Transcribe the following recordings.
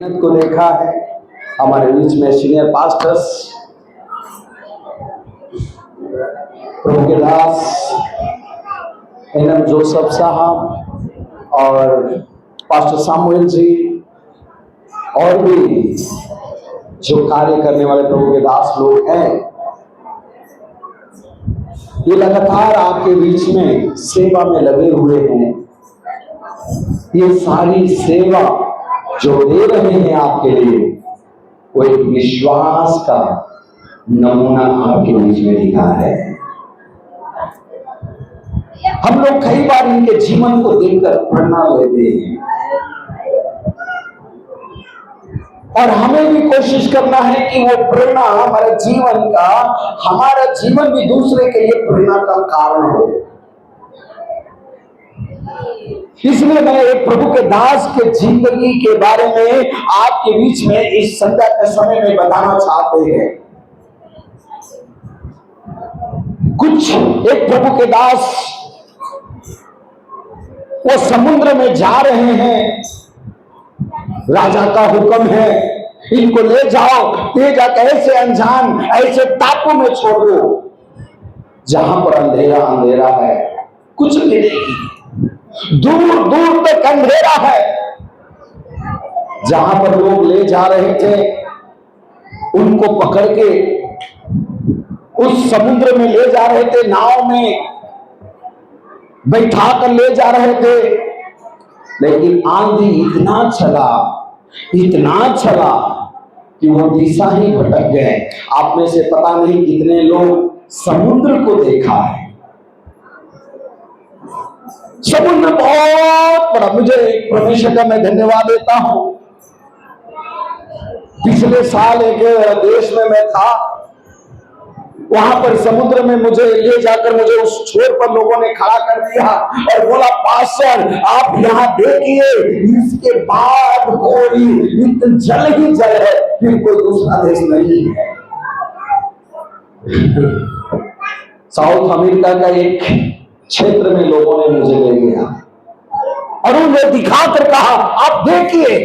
को देखा है। हमारे बीच में सीनियर पास्टर्स प्रभु के दास एनएम जोसेफ साहब और पास्टर सामुएल जी और भी जो कार्य करने वाले प्रभु के दास लोग हैं, ये लगातार आपके बीच में सेवा में लगे हुए हैं। ये सारी सेवा जो दे रहे हैं आपके लिए, वो एक विश्वास का नमूना आपके बीच में दिखा है। हम लोग कई बार इनके जीवन को देखकर प्रेरणा लेते हैं और हमें भी कोशिश करना है कि वो प्रेरणा हमारे जीवन का, हमारा जीवन भी दूसरे के लिए प्रेरणा का कारण हो। इसलिए मैं एक प्रभु के दास के जिंदगी के बारे में आपके बीच में इस संध्या के समय में बताना चाहते हैं। कुछ एक प्रभु के दास वो समुद्र में जा रहे हैं, राजा का हुक्म है इनको ले जाओ, ले जाकर ऐसे अनजान ऐसे टापू में छोड़ दो जहां पर अंधेरा अंधेरा है, कुछ भी नहीं, दूर दूर तक अंधेरा है। जहां पर लोग ले जा रहे थे उनको पकड़ के उस समुद्र में ले जा रहे थे, नाव में बैठा कर ले जा रहे थे, लेकिन आंधी इतना चला कि वो दिशा ही भटक गए। आप में से पता नहीं कितने लोग समुद्र को देखा है। समुद्र बहुत बड़ा, मुझे परमेश्वर का मैं धन्यवाद देता हूं। पिछले साल एक देश में मैं था, वहां पर समुद्र में मुझे ले जाकर मुझे उस छोर पर लोगों ने खड़ा कर दिया और बोला, पास्टर आप यहां देखिए, इसके बाद कोई जल ही जल है, फिर कोई दूसरा देश नहीं है। साउथ अमेरिका का एक क्षेत्र में लोगों ने मुझे ले गया और उन्हें दिखाकर कहा, आप देखिए।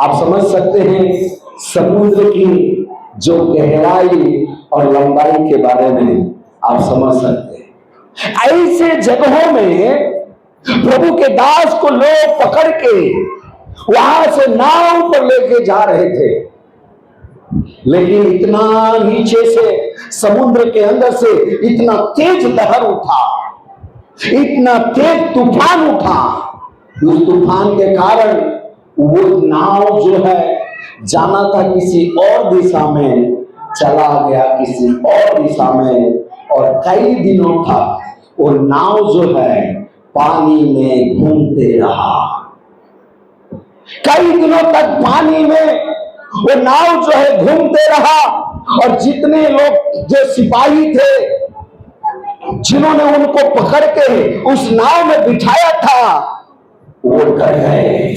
आप समझ सकते हैं समुद्र की जो गहराई और लंबाई के बारे में आप समझ सकते हैं। ऐसे जगहों में प्रभु के दास को लोग पकड़ के वहां से नाव पर लेके जा रहे थे, लेकिन इतना नीचे से समुद्र के अंदर से इतना तेज लहर उठा, इतना तेज तूफान उठा, उस तूफान के कारण वो नाव जो है जाना था किसी और दिशा में, चला गया किसी और दिशा में, और कई दिनों तक वो नाव जो है पानी में घूमते रहा। कई दिनों तक पानी में वो नाव जो है घूमते रहा और जितने लोग जो सिपाही थे जिन्होंने उनको पकड़ के उस नाव में बिठाया था वो डर गए।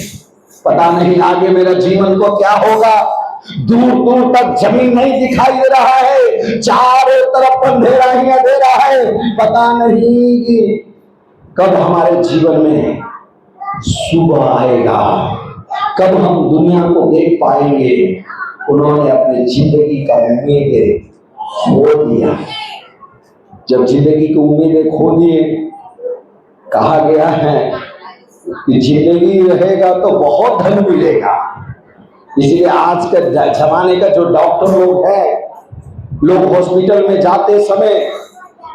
पता नहीं आगे मेरा जीवन को क्या होगा। दूर दूर तक जमीन नहीं दिखाई दे रहा है, चारों तरफ अंधेरा ही अंधेरा है। पता नहीं कि कब हमारे जीवन में सुबह आएगा, कब हम दुनिया को देख पाएंगे। उन्होंने अपनी जिंदगी का उम्मीदें खो दिया। जब जिंदगी की उम्मीदें खो दिए, कहा गया है कि जिंदगी रहेगा तो बहुत धन मिलेगा। इसलिए आज के जमाने का जो डॉक्टर लोग हैं, लोग हॉस्पिटल में जाते समय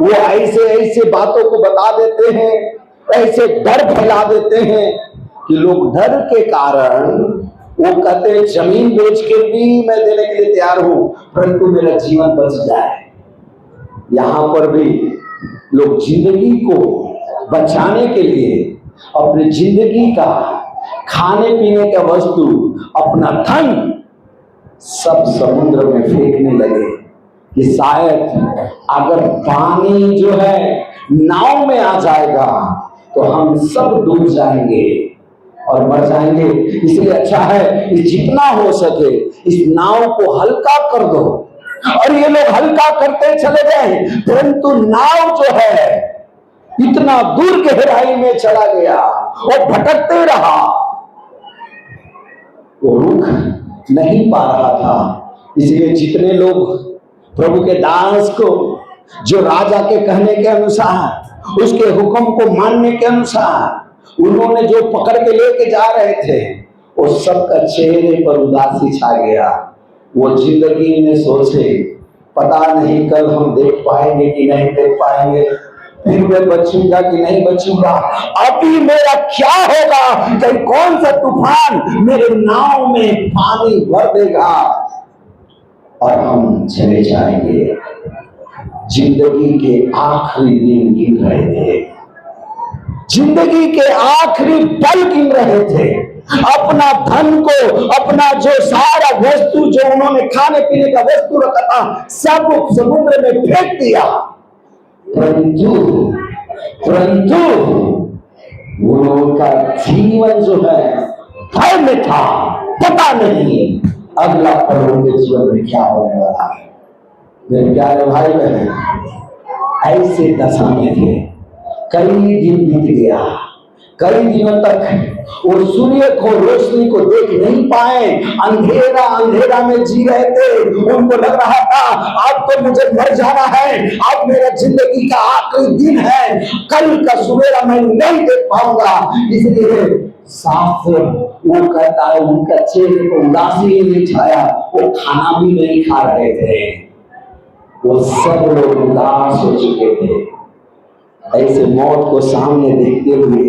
वो ऐसे ऐसे बातों को बता देते हैं, ऐसे डर फैला देते हैं कि लोग डर के कारण वो कहते हैं जमीन बेच के भी मैं देने के लिए तैयार हूं, परंतु मेरा जीवन बच जाए। यहां पर भी लोग जिंदगी को बचाने के लिए अपनी जिंदगी का खाने पीने का वस्तु, अपना धन सब समुद्र में फेंकने लगे कि शायद अगर पानी जो है नाव में आ जाएगा तो हम सब डूब जाएंगे और मर जाएंगे। इसलिए अच्छा है कि जितना हो सके इस नाव को हल्का कर दो। और ये लोग हल्का करते चले गए, परंतु नाव जो है इतना दूर गहराई में चला गया और भटकते रहा। वो रुक नहीं पा रहा था। इसलिए जितने लोग प्रभु के दास को जो राजा के कहने के अनुसार, उसके हुक्म को मानने के अनुसार उन्होंने जो पकड़ के लेके जा रहे थे, वो सबका चेहरे पर उदासी छा गया। वो जिंदगी में सोचे पता नहीं कल हम देख पाएंगे कि नहीं देख पाएंगे, फिर मैं बचूंगा कि नहीं बचूंगा, अभी मेरा क्या होगा, कहीं कौन सा तूफान मेरे नाव में पानी भर देगा और हम चले जाएंगे। जिंदगी के आखिरी दिन गिन रहे थे, जिंदगी के आखिरी पल गिन रहे थे। अपना धन को, अपना जो सारा वस्तु जो उन्होंने खाने पीने का वस्तु रखा था, सब समुद्र में फेंक दिया। परंतु उनका जीवन जो है भय में था, पता नहीं अगला पल उनके जीवन में क्या होने वाला है। मेरे प्यारे भाई बहन, ऐसे दशा में थे। कई दिन बीत गया, कई दिनों तक वो सूर्य को, रोशनी को देख नहीं पाए, अंधेरा अंधेरा में जी रहे थे। उनको लग रहा था अब तो मुझे मर जाना है, अब मेरा जिंदगी का आखिरी दिन है, कल का सवेरा मैं नहीं देख पाऊंगा। इसलिए साफ वो कहता है, उनका चेहरे को उदासी नहीं छाया, वो खाना भी नहीं खा रहे थे। वो सब लोग उदास हो चुके थे। ऐसे मौत को सामने देखते हुए,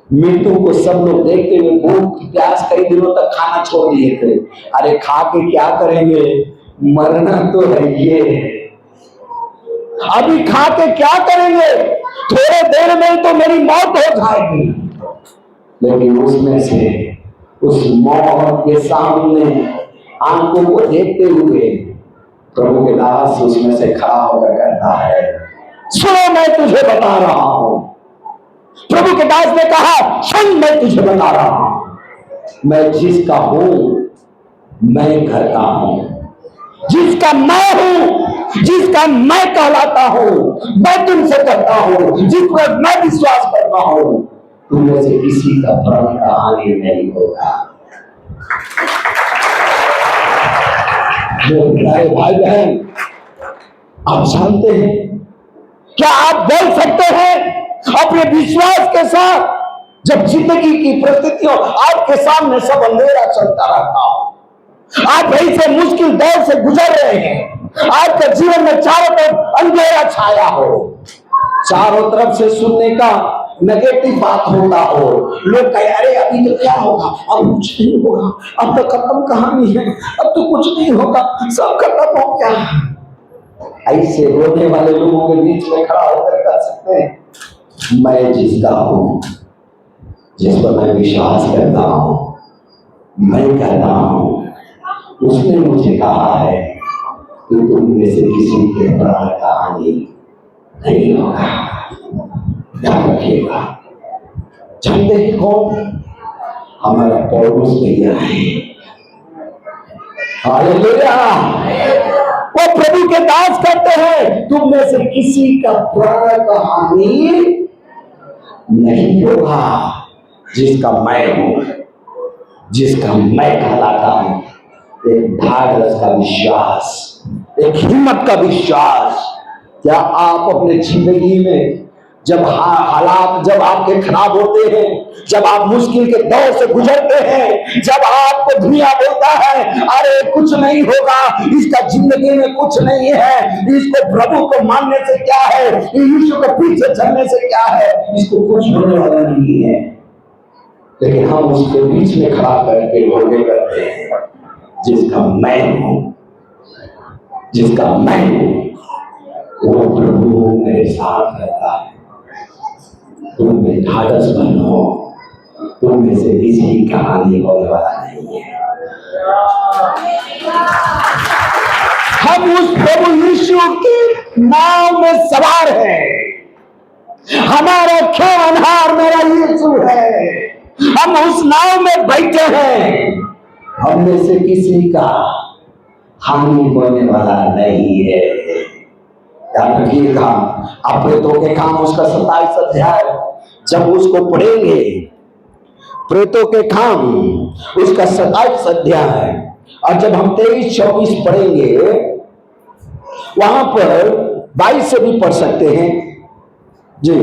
मृत्यु को सब लोग देखते हुए भूख प्यास कई दिनों तक खाना छोड़ दिए थे। अरे खा के क्या करेंगे, मरना तो है ये, अभी खा के क्या करेंगे, थोड़े देर में तो मेरी मौत हो जाएगी। लेकिन उसमें से, उस मौत के सामने आंखों को देखते हुए प्रभु के दास उसमें से खड़ा होकर कहता है, सुनो मैं तुझे बता रहा हूं। प्रभु के दास ने कहा, सुन मैं तुझे बता रहा हूं, मैं जिसका हूं मैं करता हूं, जिसका मैं हूं, जिसका मैं कहलाता हूं, मैं तुमसे कहता हूं, जिस पर मैं विश्वास करता हूं, तुम में से किसी का प्राण का हानि नहीं होगा। मेरे भाई बहन, आप जानते हैं, क्या आप बोल सकते हैं अपने विश्वास के साथ, जब जिंदगी की परिस्थितियों आपके सामने सब अंधेरा चलता रहता हो, आप ऐसे मुश्किल दौर से गुजर रहे हैं, आपके जीवन में चारों तरफ अंधेरा छाया हो, चारों तरफ से सुनने का नेगेटिव बात होता हो, लोग कहे अरे अभी तो क्या होगा, अब कुछ नहीं होगा, अब तो खत्म कहानी है, अब तो कुछ नहीं होगा, सब खत्म हो गया। ऐसे रोने वाले लोगों के बीच में खड़ा होकर कह सकते हैं, मैं जिसका हूं, जिस पर मैं विश्वास करता हूं, मैं कहता हूं, उसने मुझे कहा है कि तुम में से किसी के प्राण का हानि नहीं होगा। ध्यान रखिएगा। जानते हैं कौन? हमारा पौलुस भैया है। हालेलुया। वो प्रभु के दास कहते हैं, तुम में से किसी का प्राण का हानि नहीं होगा। जिसका मैं हूं, जिसका मैं कहलाता हूं, एक ढाढ़स का विश्वास, एक हिम्मत का विश्वास। क्या आप अपने जिंदगी में जब हालात जब आपके खराब होते हैं, जब आप मुश्किल के दौर से गुजरते हैं, जब आपको दुनिया बोलता है अरे कुछ नहीं होगा, इसका जिंदगी में कुछ नहीं है, इसको प्रभु को मानने से क्या है, यीशु के पीछे चलने से क्या है, इसको कुछ होने वाला नहीं है, लेकिन हम उसके बीच में खड़ा करके घोड़े करते हैं, जिसका मैं हूं, जिसका मैं हूं, वो प्रभु मेरे साथ रहता है। तुम में ढाढ़स बनो, तुम में से किसी का हानि होने वाला नहीं है। हम उस प्रभु यीशु की नाव में सवार हैं। हमारा खेवनहार मेरा यीशु है, हम उस नाव में बैठे हैं। हम में से किसी का हानि होने वाला नहीं है। याद रखिएगा, आप प्रेरितों के काम उसका 27 अध्याय जब उसको पढ़ेंगे प्रेतों के काम, उसका 27 अध्याय है। और जब हम 23-24 पढ़ेंगे, वहां पर 22 से भी पढ़ सकते हैं जी,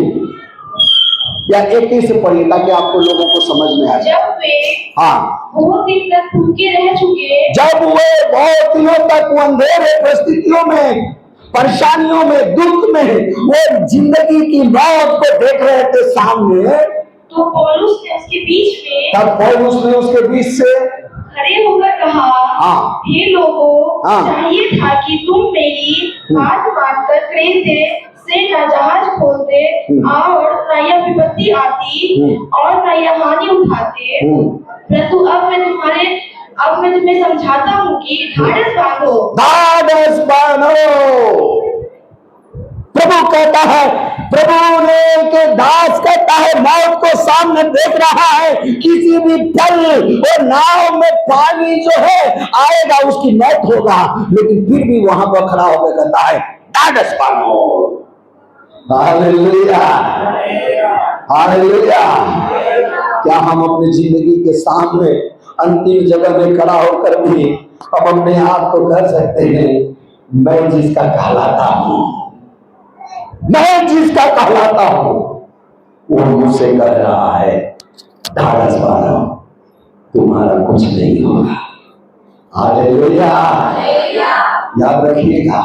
या 21 से पढ़िए ताकि आपको लोगों को समझ में आ जाए। जब वे हाँ, बहुत दिन तक भूखे रह चुके, जब वे बहुत दिनों तक वो अंधेरे परिस्थितियों में, परेशानियों में, दुख में, वो जिंदगी की मौत को देख रहे थे सामने, तो पौलुस ने उसके बीच में, तब पौलुस ने उसके बीच से खड़े होकर कहा, हाँ, हे लोगों, हाँ, चाहिए था कि तुम मेरी बात मानकर क्रेते से न जहाज खोलते और न यह विपत्ति आती और न यह हानि उठाते, परंतु अब मैं तुम्हें समझाता हूँ कि ढाढ़स बांधो। ढाढ़स बांधो। प्रभु कहता है, प्रभु ने के दास कहता है, मौत को सामने देख रहा है, किसी भी पल वो नाव में पानी जो है आएगा, उसकी मौत होगा, लेकिन फिर भी वहां पर खड़ा होकर कहता है ढाढ़स बांधो। Hallelujah, hallelujah. क्या हम अपनी जिंदगी के सामने अंतिम जगह में खड़ा होकर भी हम अपने आप को कह सकते हैं, मैं जिसका कहलाता हूं, मैं जिसका कहलाता हूं, वो मुझसे कह रहा है ढाढ़स बांधो, तुम्हारा कुछ नहीं होगा। हालेलुया, याद रखिएगा।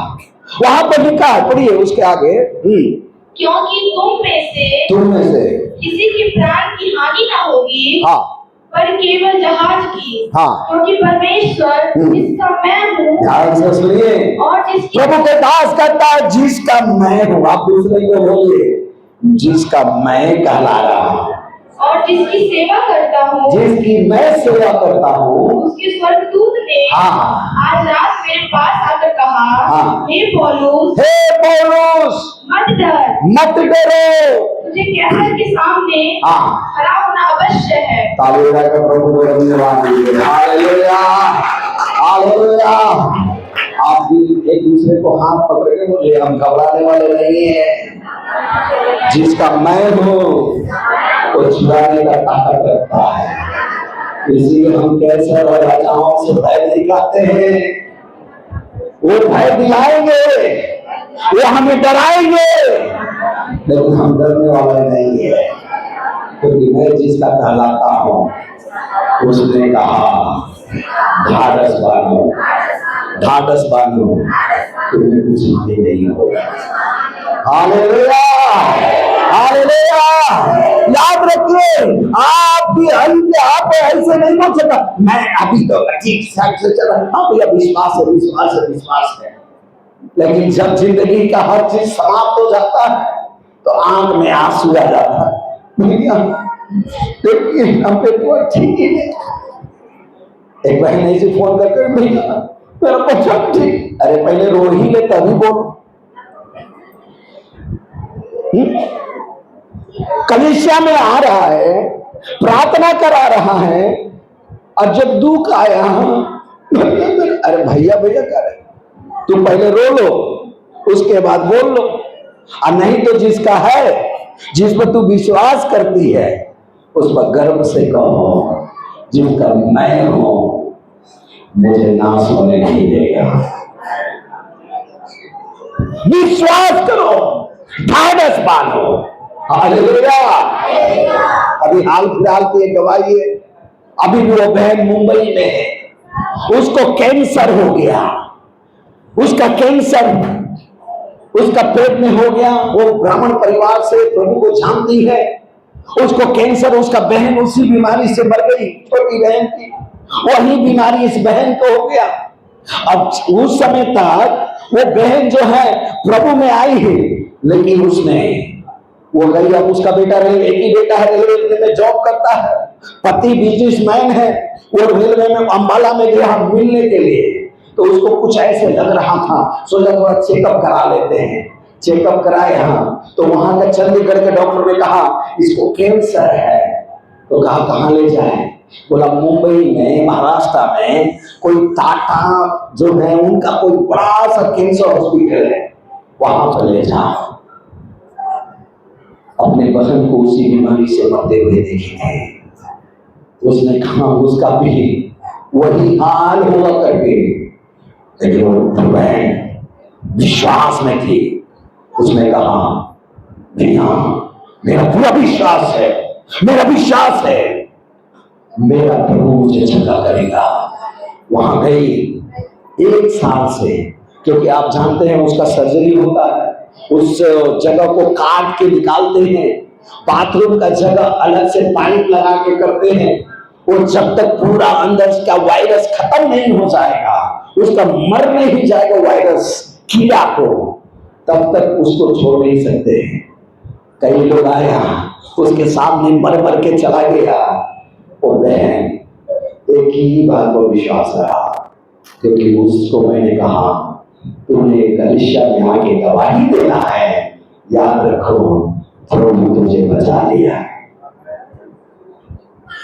वहां पर लिखा है, पढ़िए उसके आगे, क्योंकि तुम में से किसी के प्राण की हानि ना होगी, हाँ, पर केवल जहाज की, हाँ, क्योंकि परमेश्वर जिसका मैं हूँ, ध्यान से सुनिए, और जिसकी प्रभु के दास कहता है जिसका मैं हूँ, आप दूसरे को बोलिए, जिसका मैं कहला रहा हूँ, और जिसकी सेवा करता हूँ, जिसकी मैं सेवा करता हूँ, उसके स्वर्गदूत ने आज रात मेरे पास आकर कहा, हे पौलुस, मत डर, मत डरो, तुझे कैसर के सामने खड़ा होना अवश्य है। तालियों का प्रभु को धन्यवाद दीजिए। Hallelujah, hallelujah. आप भी एक दूसरे को हाथ पकड़ के बोलिए, हम घबराने वाले नहीं है, जिसका मैं हूँ वो छुड़ाने का ताकत रखता है। इसीलिए हम कैसे और राजाओं से भय दिखाते हैं, वो भय दिलाएंगे, वो हमें डराएंगे, लेकिन हम डरने वाले नहीं है, क्योंकि मैं जिसका कहलाता हूं उसने कहा ढाढ़स बांधो, ढाढ़स बांधो, तुम्हें कुछ नहीं होगा। Hallelujah, hallelujah. याद रखिए, आप भी आप ऐसे नहीं बोल सकता, मैं अभी तो ठीक से चल रहा हूं, भैया विश्वास है, विश्वास है, विश्वास है, लेकिन जब जिंदगी का हर चीज समाप्त हो जाता है तो आंख में आंसू आ जाता है। देखिए हम पे तो ठीक है। एक बहन ऐसे फोन करके, भैया मेरा बच्चा ठीक, अरे पहले रो ही ले तभी बोलो। कलीसिया में आ रहा है, प्रार्थना करा रहा है, और जब दुख आया, अरे भैया भैया करे, तुम पहले रो लो, उसके बाद बोल लो। और नहीं तो जिसका है, जिस पर तू विश्वास करती है, उस पर गर्व से कहो, जिसका मैं हूं मुझे नाश होने नहीं देगा। विश्वास करो, ढाढ़स बांधो। हालेलुया। अभी हाल फिलहाल की एक गवाही है, अभी भी वो बहन मुंबई में है, उसको कैंसर हो गया, उसका कैंसर उसका पेट में हो गया। वो ब्राह्मण परिवार से, प्रभु को जानती है, उसको कैंसर, उसका बहन उसी बीमारी से मर गई, छोटी बहन थी, वही बीमारी इस बहन को हो गया। अब उस समय तक वो बहन जो है प्रभु में आई है, लेकिन उसने वो गई, अब उसका बेटा एक ही बेटा है, रेलवे में जॉब करता है, पति बिजनेसमैन है, वो रेलवे में अंबाला में गया मिलने के लिए, तो उसको कुछ ऐसे लग रहा था, सोचा थोड़ा चेकअप करा लेते हैं। चेकअप कराए तो वहां का चंडीगढ़ के डॉक्टर ने कहा इसको कैंसर है। तो कहा कहाँ ले जाए? बोला मुंबई में, महाराष्ट्र में कोई टाटा जो है उनका कोई बड़ा सा कैंसर हॉस्पिटल है, वहां पर ले जाओ। अपने बहन को उसी बीमारी से मरते हुए देखे थे, उसने कहा उसका भी वही हाल हुआ करके, लेकिन वो बहन विश्वास में थी। उसने कहा भैया मेरा पूरा विश्वास है, मेरा विश्वास है मेरा प्रभु मुझे चंगा करेगा। वहां गई 1 साल से, क्योंकि आप जानते हैं उसका सर्जरी होता है, उस जगह को काट के निकालते हैं, बाथरूम का जगह अलग से पाइप लगा के करते हैं। वो जब तक पूरा अंदर का वायरस खत्म नहीं हो जाएगा, उसका मर नहीं जाएगा वायरस कीड़ा को, तब तक उसको छोड़ नहीं सकते। कई लोग आया उसके सामने मर मर के चला गया। और बहन एक ही बात को विश्वास रहा, क्योंकि उसको मैंने कहा तुम्हें कलीसिया में आके गवाही देना है, याद रखो प्रभु तुझे बचा लिया।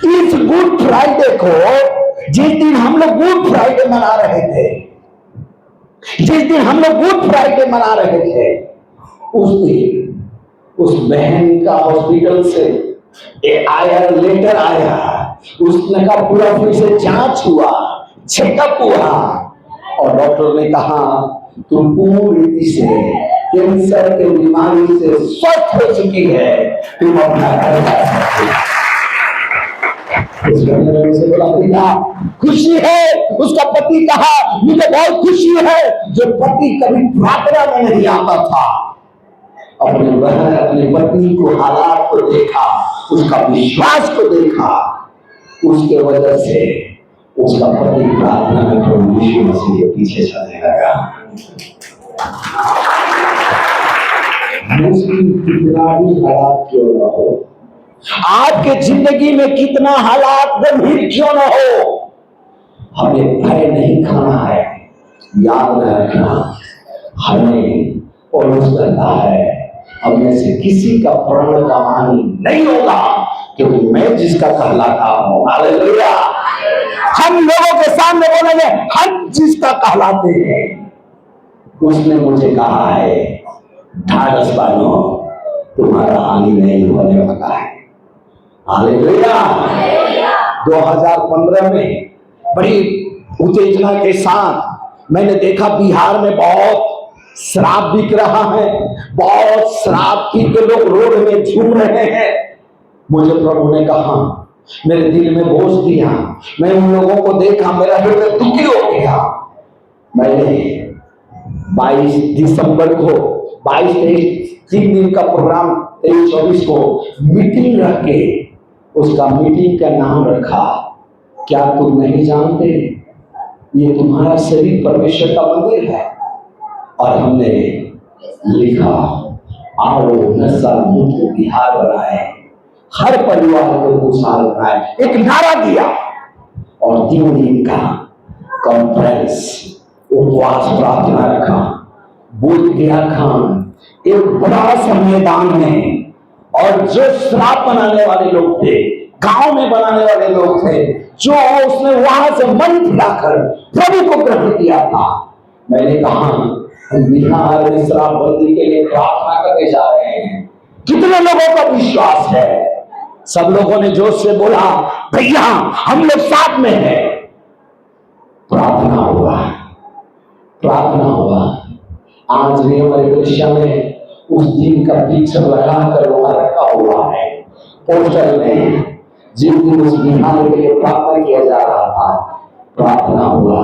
इस गुड फ्राइडे को, जिस दिन हम लोग गुड फ्राइडे मना रहे थे, जिस दिन हम लोग गुड फ्राइडे मना रहे थे, उस दिन उस बहन का हॉस्पिटल से लेटर आया। उसने का पूरा फिर से जांच हुआ, चेकअप हुआ, और डॉक्टर ने कहा तुम पूरी रीति से कैंसर के बीमारी से स्वस्थ हो चुकी है, तुम अपना घर जा सकते हो। उसे बोला भैया खुशी है। उसका पति कहा मुझे बहुत खुशी है, जो पति कभी प्रार्थना में नहीं आता था, अपने बहन अपनी पत्नी को हालात को देखा, उसका विश्वास को देखा, उसके वजह से उसका पति प्रार्थना में प्रभु यीशु मसीह के पीछे चलने लगा। मुश्किल कितना भी हालात क्यों न हो, आपके जिंदगी में कितना हालात गंभीर क्यों न हो, हमें भय नहीं खाना है। याद रखना हमें पौलुस कहता है हमें से किसी का प्राण का हानि नहीं होगा, क्योंकि मैं जिसका कहलाता हूं, हालेलुया। हम लोगों के सामने बोलेंगे हम जिसका कहलाते हैं, उसने मुझे कहा है ढाढ़स बांधो तुम्हारा हानि नहीं होने वाला है, हालेलुया। 2015 में बड़ी उत्तेजना के साथ मैंने देखा बिहार में बहुत शराब बिक रहा है, बहुत शराब पी के लोग रोड में झूम रहे हैं। मुझे प्रभु ने कहा, मेरे दिल में बोझ दिया, मैं उन लोगों को देखा, मेरा हृदय दुखी हो गया। मैंने 22 दिसंबर को 22-23 3 दिन का प्रोग्राम 23-24 को मीटिंग रख के उसका मीटिंग का नाम रखा, क्या तुम नहीं जानते ये तुम्हारा शरीर परमेश्वर का मंदिर है। और हमने लिखा आओ नशा मुक्त बिहार बनाए, हर परिवार को खुशहाल बनाए, एक नारा दिया। और 3 दिन का कॉन्फ्रेंस उपवास प्रार्थना रखा। बोध गया खान एक बड़ा सा मैदान में, और जो शराब बनाने वाले लोग थे, गांव में बनाने वाले लोग थे, जो उसने वहां से मन फिराकर प्रभु को ग्रहण किया था। मैंने कहा हम बिहार में शराबबंदी के लिए प्रार्थना करने जा रहे हैं। कितने लोगों का विश्वास है? सब लोगों ने जोश से बोला भैया हम लोग साथ में हैं। प्रार्थना हुआ, प्रार्थना हुआ। आज भी हमारे कलीसिया में उस दिन का पिक्चर लगाकर वहां रखा हुआ है पोस्टर में, जिस दिन उस बिहार के लिए प्रार्थना किया जा रहा था। प्रार्थना हुआ,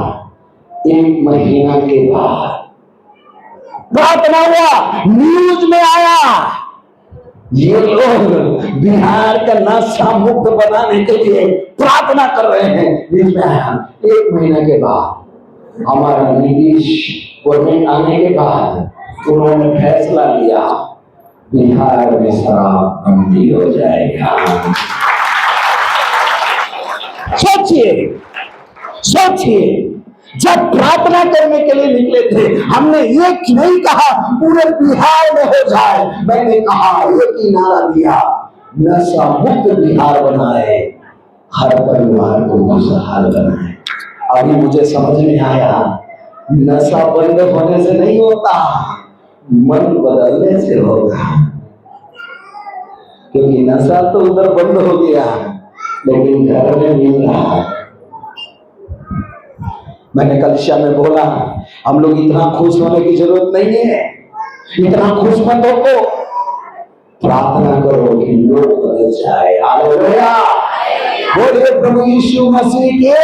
1 महीना के बाद प्रार्थना हुआ, न्यूज में आया ये लोग बिहार का नशा मुक्त बनाने के लिए प्रार्थना कर रहे हैं। न्यूज में आया। 1 महीना के बाद हमारा नीतीश गवर्नमेंट आने के बाद उन्होंने फैसला लिया बिहार में शराब बंदी हो जाएगा। सोचिए, सोचिए, जब प्रार्थना करने के लिए निकले थे हमने ये नहीं कहा पूरे बिहार में हो जाए, मैंने कहा एक ही नारा दिया नशा मुक्त बिहार बनाए, हर परिवार को खुशहाल बनाए। अभी मुझे समझ में आया नशा बंद होने से नहीं होता, मन बदलने से होगा। क्योंकि नशा तो उधर बंद हो गया, लेकिन घर में मिल रहा है। मैंने कलिसिया में बोला, हम लोग इतना खुश होने की जरूरत नहीं है, इतना खुश मत हो, प्रार्थना करो कि लोग बदल जाए। हालेलुया, बोलिए प्रभु यीशु मसीह के,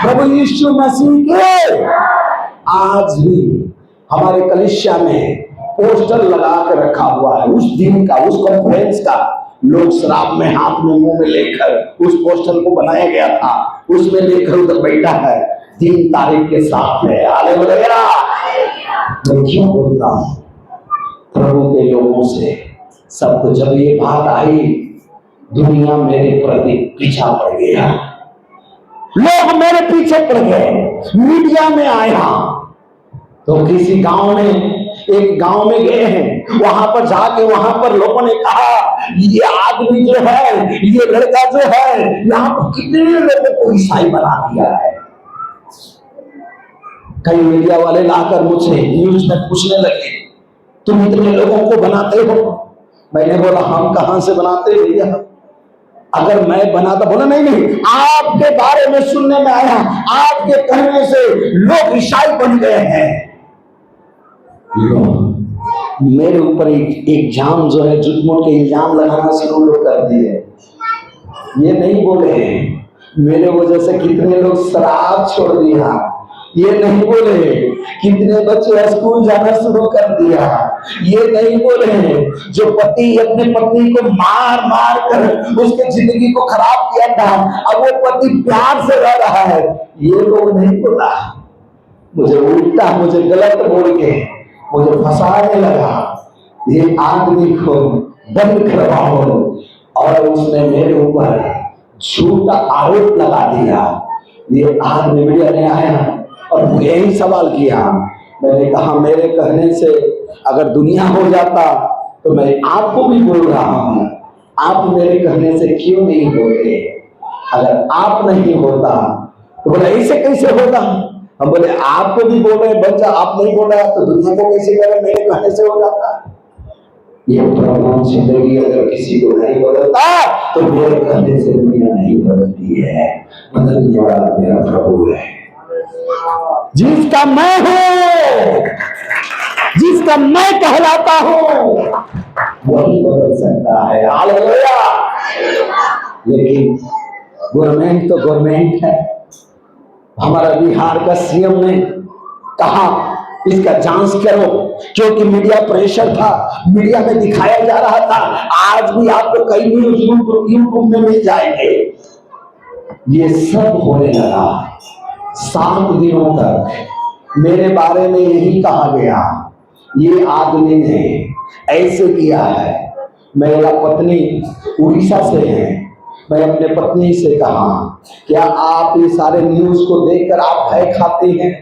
प्रभु यीशु मसीह के। आज भी हमारे कलिसिया में पोस्टर लगा कर रखा हुआ है, उस दिन का, उस कॉन्फ्रेंस का। लोग शराब में हाथ में मुंह में लेकर उस पोस्टर को बनाया गया था, उसमें लेकर उधर बैठा है, 3 तारीख के साथ है। हालेलुया। मैं क्यों बोलता हूं प्रभु के लोगों से? सबको जब ये बात आई, दुनिया मेरे प्रति पीछा पड़ गया, लोग मेरे पीछे पड़ गए, मीडिया में आया। तो किसी गांव में, एक गांव में गए हैं, वहां पर जाके वहां पर लोगों ने कहा, ये आदमी जो है, ये लड़का जो है, यहाँ पर कितने लोगों को ईसाई बना दिया है। कई मीडिया वाले लाकर मुझे न्यूज में पूछने लगे, तुम इतने लोगों को बनाते हो? मैंने बोला, हम कहां से बनाते भैया, अगर मैं बनाता। बोला नहीं नहीं, आपके बारे में सुनने में आया, आपके कहने से लोग ईसाई बन गए हैं। मेरे ऊपर एक इल्जाम जो है, झूठ मूठ के इल्जाम लगाना शुरू लोग कर दिए। ये नहीं बोले मेरे वजह से कितने लोग शराब छोड़ दिया, ये नहीं बोले कितने बच्चे स्कूल जाना शुरू कर दिया, ये नहीं बोले जो पति अपने पत्नी को मार मार कर उसके जिंदगी को खराब किया था, अब वो पति प्यार से रह रहा है, ये लोग नहीं बोला। मुझे उल्टा, मुझे गलत बोल के मुझे फंसाने लगा। ये आदमी को बंद करवाओ, और उसने मेरे ऊपर झूठा आरोप लगा दिया। ये आदमी मीडिया ने आया और मुझे यही सवाल किया। मैंने कहा, मेरे कहने से अगर दुनिया हो जाता तो मैं आपको भी बोल रहा हूं, आप मेरे कहने से क्यों नहीं बोलते? अगर आप नहीं होता तो बोला ऐसे कैसे होगा? हम बोले आपको भी बोल रहे बच्चा, आप नहीं बोल रहा तो दुनिया को कैसे करें? मेरे कहने से हो जाता। ये प्रभु जिंदगी अगर किसी को नहीं बदलता तो मेरे कहने से दुनिया नहीं बदलती है, बदलने वाला मेरा प्रभु है, जिसका मैं हूं, जिसका मैं कहलाता हूं, वही बदल सकता है। हालेलुया। लेकिन गवर्नमेंट तो गवर्नमेंट है। हमारा बिहार का सीएम ने कहा इसका जांच करो, क्योंकि मीडिया प्रेशर था, मीडिया में दिखाया जा रहा था। आज भी आपको कई न्यूज यूट्यूब में मिल जाएंगे। ये सब होने लगा। 7 दिनों तक मेरे बारे में यही कहा गया, ये आदमी ने ऐसे किया है। मेरा पत्नी उड़ीसा से है, मैं अपने पत्नी से कहा, क्या आप ये सारे न्यूज को देखकर आप भय खाते हैं?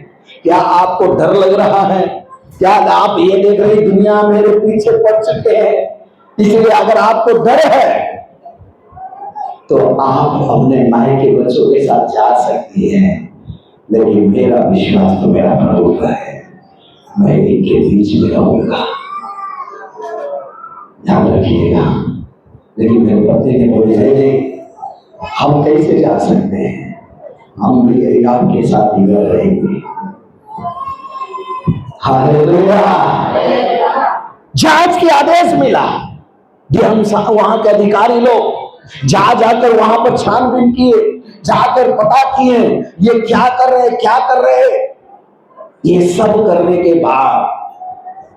क्या आपको डर लग रहा है? क्या आप ये देख रही दुनिया मेरे पीछे पड़ चुके हैं, इसलिए अगर आपको डर है तो आप अपने माई के बच्चों के साथ जा सकती हैं, लेकिन मेरा विश्वास तो मेरा प्रभु का है, मैं इनके बीच में रहूंगा, ध्यान रखिएगा। लेकिन मेरे पति ने बोले नहीं, हम कैसे जा सकते हैं, हम भी आपके साथ ही रहेंगे। हालेलुया। जांच के आदेश मिला कि हम वहां के अधिकारी लोग जाकर वहां पर छानबीन किए, जाकर पता किए ये क्या कर रहे, क्या कर रहे। ये सब करने के बाद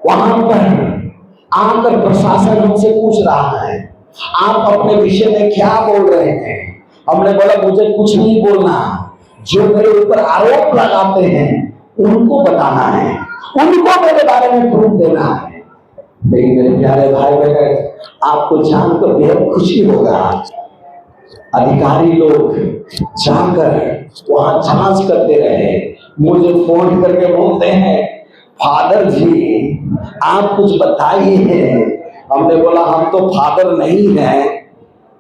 वहां पर आकर प्रशासन हमसे पूछ रहा है, आप अपने विषय में क्या बोल रहे हैं? हमने बोला मुझे कुछ नहीं बोलना, जो मेरे ऊपर आरोप लगाते हैं उनको बताना है, उनको मेरे बारे में प्रूफ देना है। लेकिन मेरे प्यारे भाई बहन, आपको जानकर बेहद खुशी होगा, अधिकारी लोग जाकर वहां जांच करते रहे। मुझे फोन करके बोलते हैं, फादर जी आप कुछ बताइए। हमने बोला हम तो फादर नहीं हैं,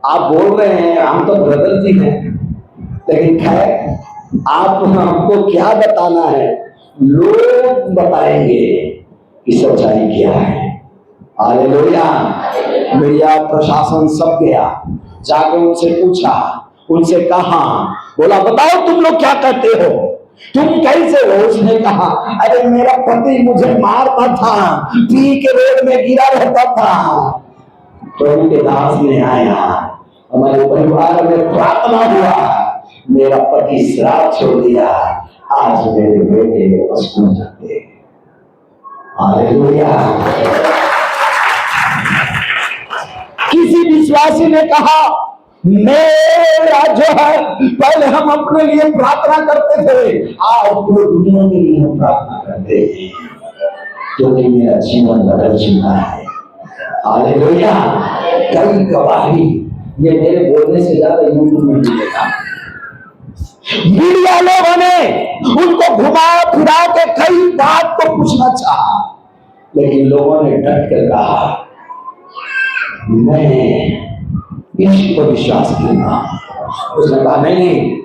आप बोल रहे हैं हम तो ब्रदर जी हैं, लेकिन खैर आप हमको क्या बताना है, लोग बताएंगे कि सच्चाई क्या है। हालेलुया। मीडिया प्रशासन सब गया, जाके उनसे पूछा, उनसे कहा, बोला बताओ तुम लोग क्या कहते हो, तुम कैसे हो? उसने कहा अरे मेरा पति मुझे मारता था, पी के रोड में गिरा रहता था। प्रभु के दास ने आया, हमारे परिवार में प्रार्थना हुआ, मेरा पति शराब छोड़ दिया, आज मेरे बेटे स्कूल जाते हैं। हालेलुया। किसी विश्वासी ने कहा मेरा जो है, पहले हम अपने लिए प्रार्थना करते थे, आज पूरी दुनिया के लिए हम प्रार्थना करते हैं, क्योंकि मेरा जीवन बदल चुका है। हालेलुया। कई गवाही ये मेरे बोलने से ज्यादा यूट्यूब में मिलेगा। मीडिया लोगों ने उनको घुमा फिरा के कई बात को पूछना चाहा, लेकिन लोगों ने डट कर कहा मैं इसी पर विश्वास करूंगा। उसने कहा नहीं,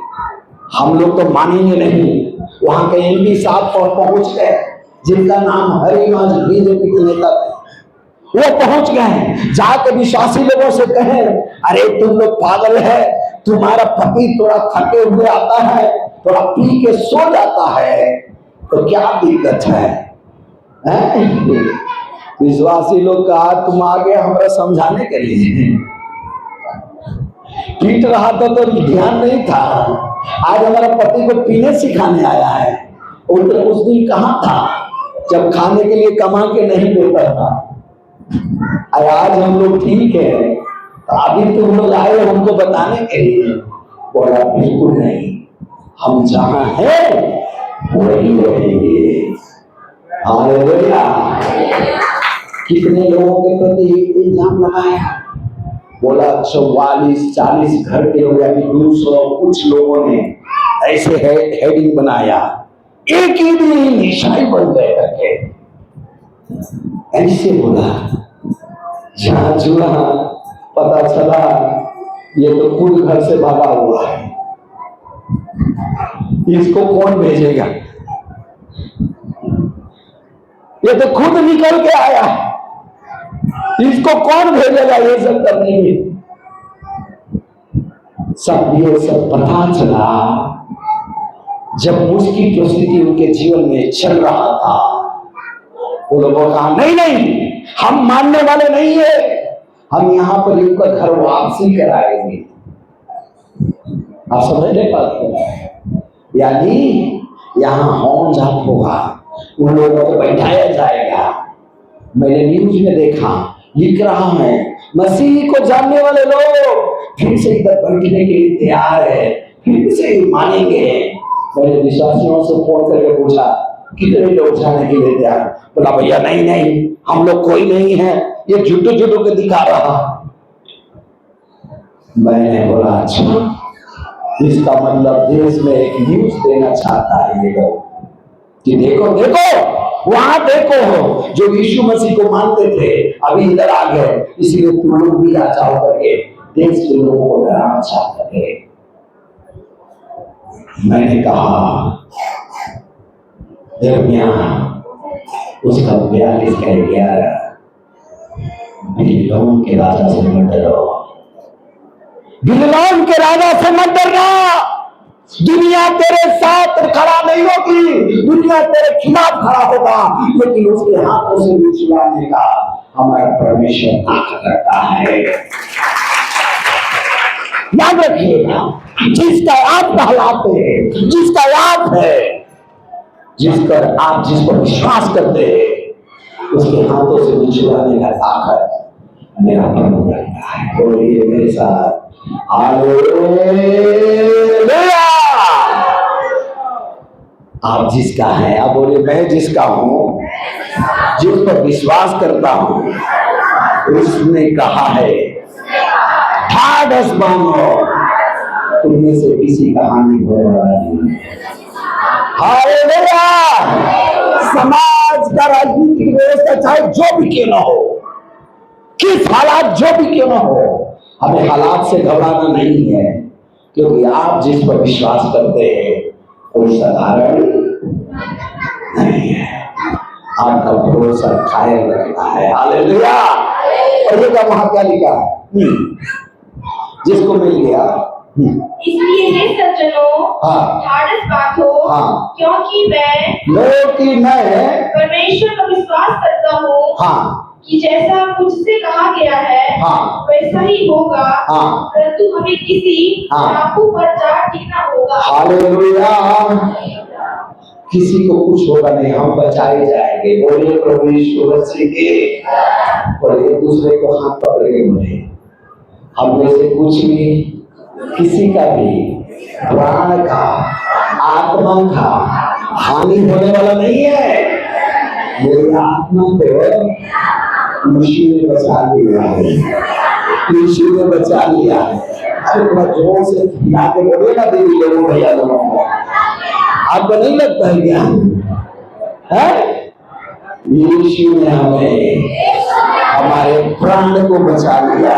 हम लोग तो मानेंगे नहीं। वहां के एमपी साहब पहुंच गए, जिनका नाम हरिवंश बीजेपी के नेता थे, वो पहुंच गए, जाके विश्वासी लोगों से कहे अरे तुम लोग पागल है, तुम्हारा पति थोड़ा थके हुए आता है, थोड़ा पी के सो जाता है, तो क्या दिक्कत है? विश्वासी लोग कहा तुम आगे हमारा समझाने के लिए, पीट रहा था तो ध्यान नहीं था, आज हमारा पति को पीने सिखाने आया है। उस दिन कहाँ था जब खाने के लिए कमा के नहीं देता था? आज हम लोग ठीक है, अभी तुम लोग आए हमको बताने के लिए। बोला बिल्कुल नहीं, हम जहां हैं वही रहेंगे। हालेलुया। कितने लोगों के प्रति इल्जाम लगाया? बोला 44-40 घर के लोग, यानी 200 कुछ लोगों ने ऐसे हेडिंग बनाया, एक ही दिन ईसाई बन गए करके। ऐसे बोला, जहां जुआ पता चला ये तो खुद घर से भागा हुआ है, इसको कौन भेजेगा? ये तो खुद निकल के आया है, इसको कौन भेजेगा ये सब करने के? सब ये सब पता चला जब मुश्किल परिस्थिति उनके जीवन में चल रहा था। वो लोगों कहा नहीं नहीं, हम मानने वाले नहीं है, हम यहां पर इनका घर वापसी कराएंगे। आप समझ नहीं पाते? यानी यहां हौन जाप होगा, उन लोगों को बैठाया जाएगा। मैंने न्यूज में देखा, लिख रहा है मसीह को जानने वाले लोग फिर से इधर बैठने के लिए तैयार है, फिर से मानेंगे। मैंने विश्वासियों से फोन करके पूछा कितने लोग जाने के लिए तैयार? बोला भैया नहीं नहीं, हम लोग कोई नहीं है, ये झूठो झूठो के दिखा रहा। मैंने बोला अच्छा, इसका मतलब देश में एक न्यूज देना चाहता है ये लोग कि देखो देखो वहां देखो हो जो यीशु मसीह को मानते थे अभी इधर आ गए, इसीलिए तुम लोग भी आ जाओ करके देश के लोगों को डराना चाहते थे। मैंने कहा उसका 42-11 बिलौन के राजा से मत डरो, बिलौन के राजा से मत डरना। दुनिया तेरे साथ खड़ा नहीं होगी, दुनिया तेरे खिलाफ खड़ा होगा, लेकिन उसके हाथों से छुड़ाने का हमारा परमेश्वर ताकत रखता है। याद रखिएगा, जिसका आप कहलाते हैं, जिसका आप है, जिस पर विश्वास करते हैं, उसके हाथों से छुड़ाने का ताकत मेरा प्रभु रखता है। बोलिए मेरे साथ हालेलुया। आप जिसका है, आप बोले मैं जिसका हूं, जिस पर विश्वास करता हूं, उसने कहा है ढाढ़स बांधो, तुममें से किसी का हानि होने वाला नहीं। हालेलुया। समाज का राजनीतिक व्यवस्था चाहे जो भी क्यों ना हो, किस हालात जो भी क्यों ना हो, हमें हालात से घबराना नहीं है, क्योंकि आप जिस पर विश्वास करते हैं कोई साधारण नहीं है। आपका भरोसा कायम रखना है। हालेलुया। और ये वहां क्या लिखा है? जिसको मिल गया। इसलिए हे सज्जनों, हाँ। ढाढ़स बांधो, हाँ। क्योंकि मैं परमेश्वर का विश्वास करता हूँ, हाँ कि जैसा मुझसे कहा गया है, हाँ वैसा ही होगा। हाँ परंतु हमें किसी हाँ। टापू पर जा टिकना होगा। हालेलुया। किसी को कुछ होगा नहीं, हम बचाए जाएंगे। बोलिए प्रभु यीशु मसीह के। और एक दूसरे को हाथ पकड़ के बोले, हम में से कुछ भी, किसी का भी प्राण का, आत्मा का हानि होने वाला नहीं है। मेरी आत्मा को यीशु ने बचा लिया है, यीशु ने बचा लिया है। अरे थोड़ा जोर से ला के बोले ना देवी लोगों, भैया लोगों को, आपको नहीं लगता है क्या है? यीशु ने हमें, हमारे प्राण को बचा लिया,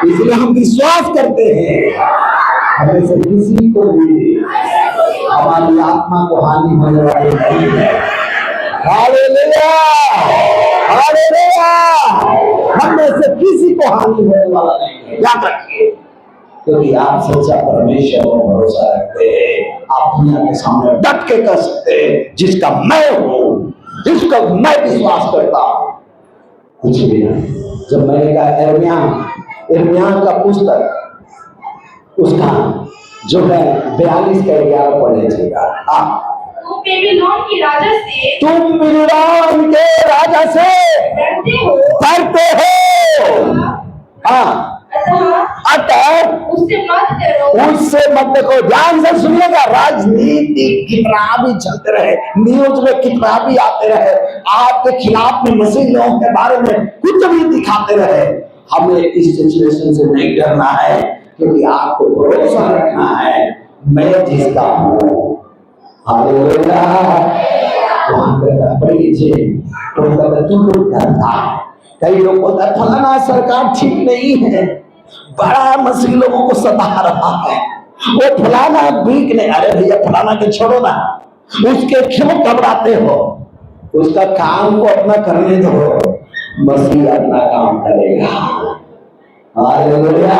इसलिए हम विश्वास करते हैं हमें से किसी को भी हमारी आत्मा को हानि होने वाली नहीं है। Hallelujah, hallelujah. हम में से किसी को हानि होने वाला नहीं है, याद रखिए। क्योंकि आप सच्चा परमेश्वर पर भरोसा रखते हैं, आप दुनिया के सामने डट के कह सकते हैं, जिसका मैं हूं, जिसका मैं विश्वास करता हूं, कुछ भी नहीं। जब मैंने कहा यिर्मयाह का पुस्तक, उसका जो है 42 का 11 पढ़ लीजिएगा। तुम बेबीलोन के राजा से, तुम बेबीलोन के राजा से डरते हो। हाँ, अतः उससे मत डरो। ध्यान से सुनिएगा। राजनीति कितना भी चलते रहे, न्यूज में कितना भी आते रहे, आपके खिलाफ में मसीह लोगों के बारे में कुछ भी दिखाते रहे, हमें इस सिचुएशन से नहीं डरना है, क्योंकि आपको भरोसा रखना है मैं जिसका हूँ। हालेलुया। वहां पर पढ़िए, तू डरता है। कई लोग बोलते हैं फलाना सरकार ठीक नहीं है, बड़ा मसीह लोगों को सता रहा है, वो फलाना वीक नहीं। अरे भैया फलाना के छोड़ो ना, उसके क्यों घबराते हो? उसका काम को अपना करने दो, मसीह अपना काम करेगा। हालेलुया।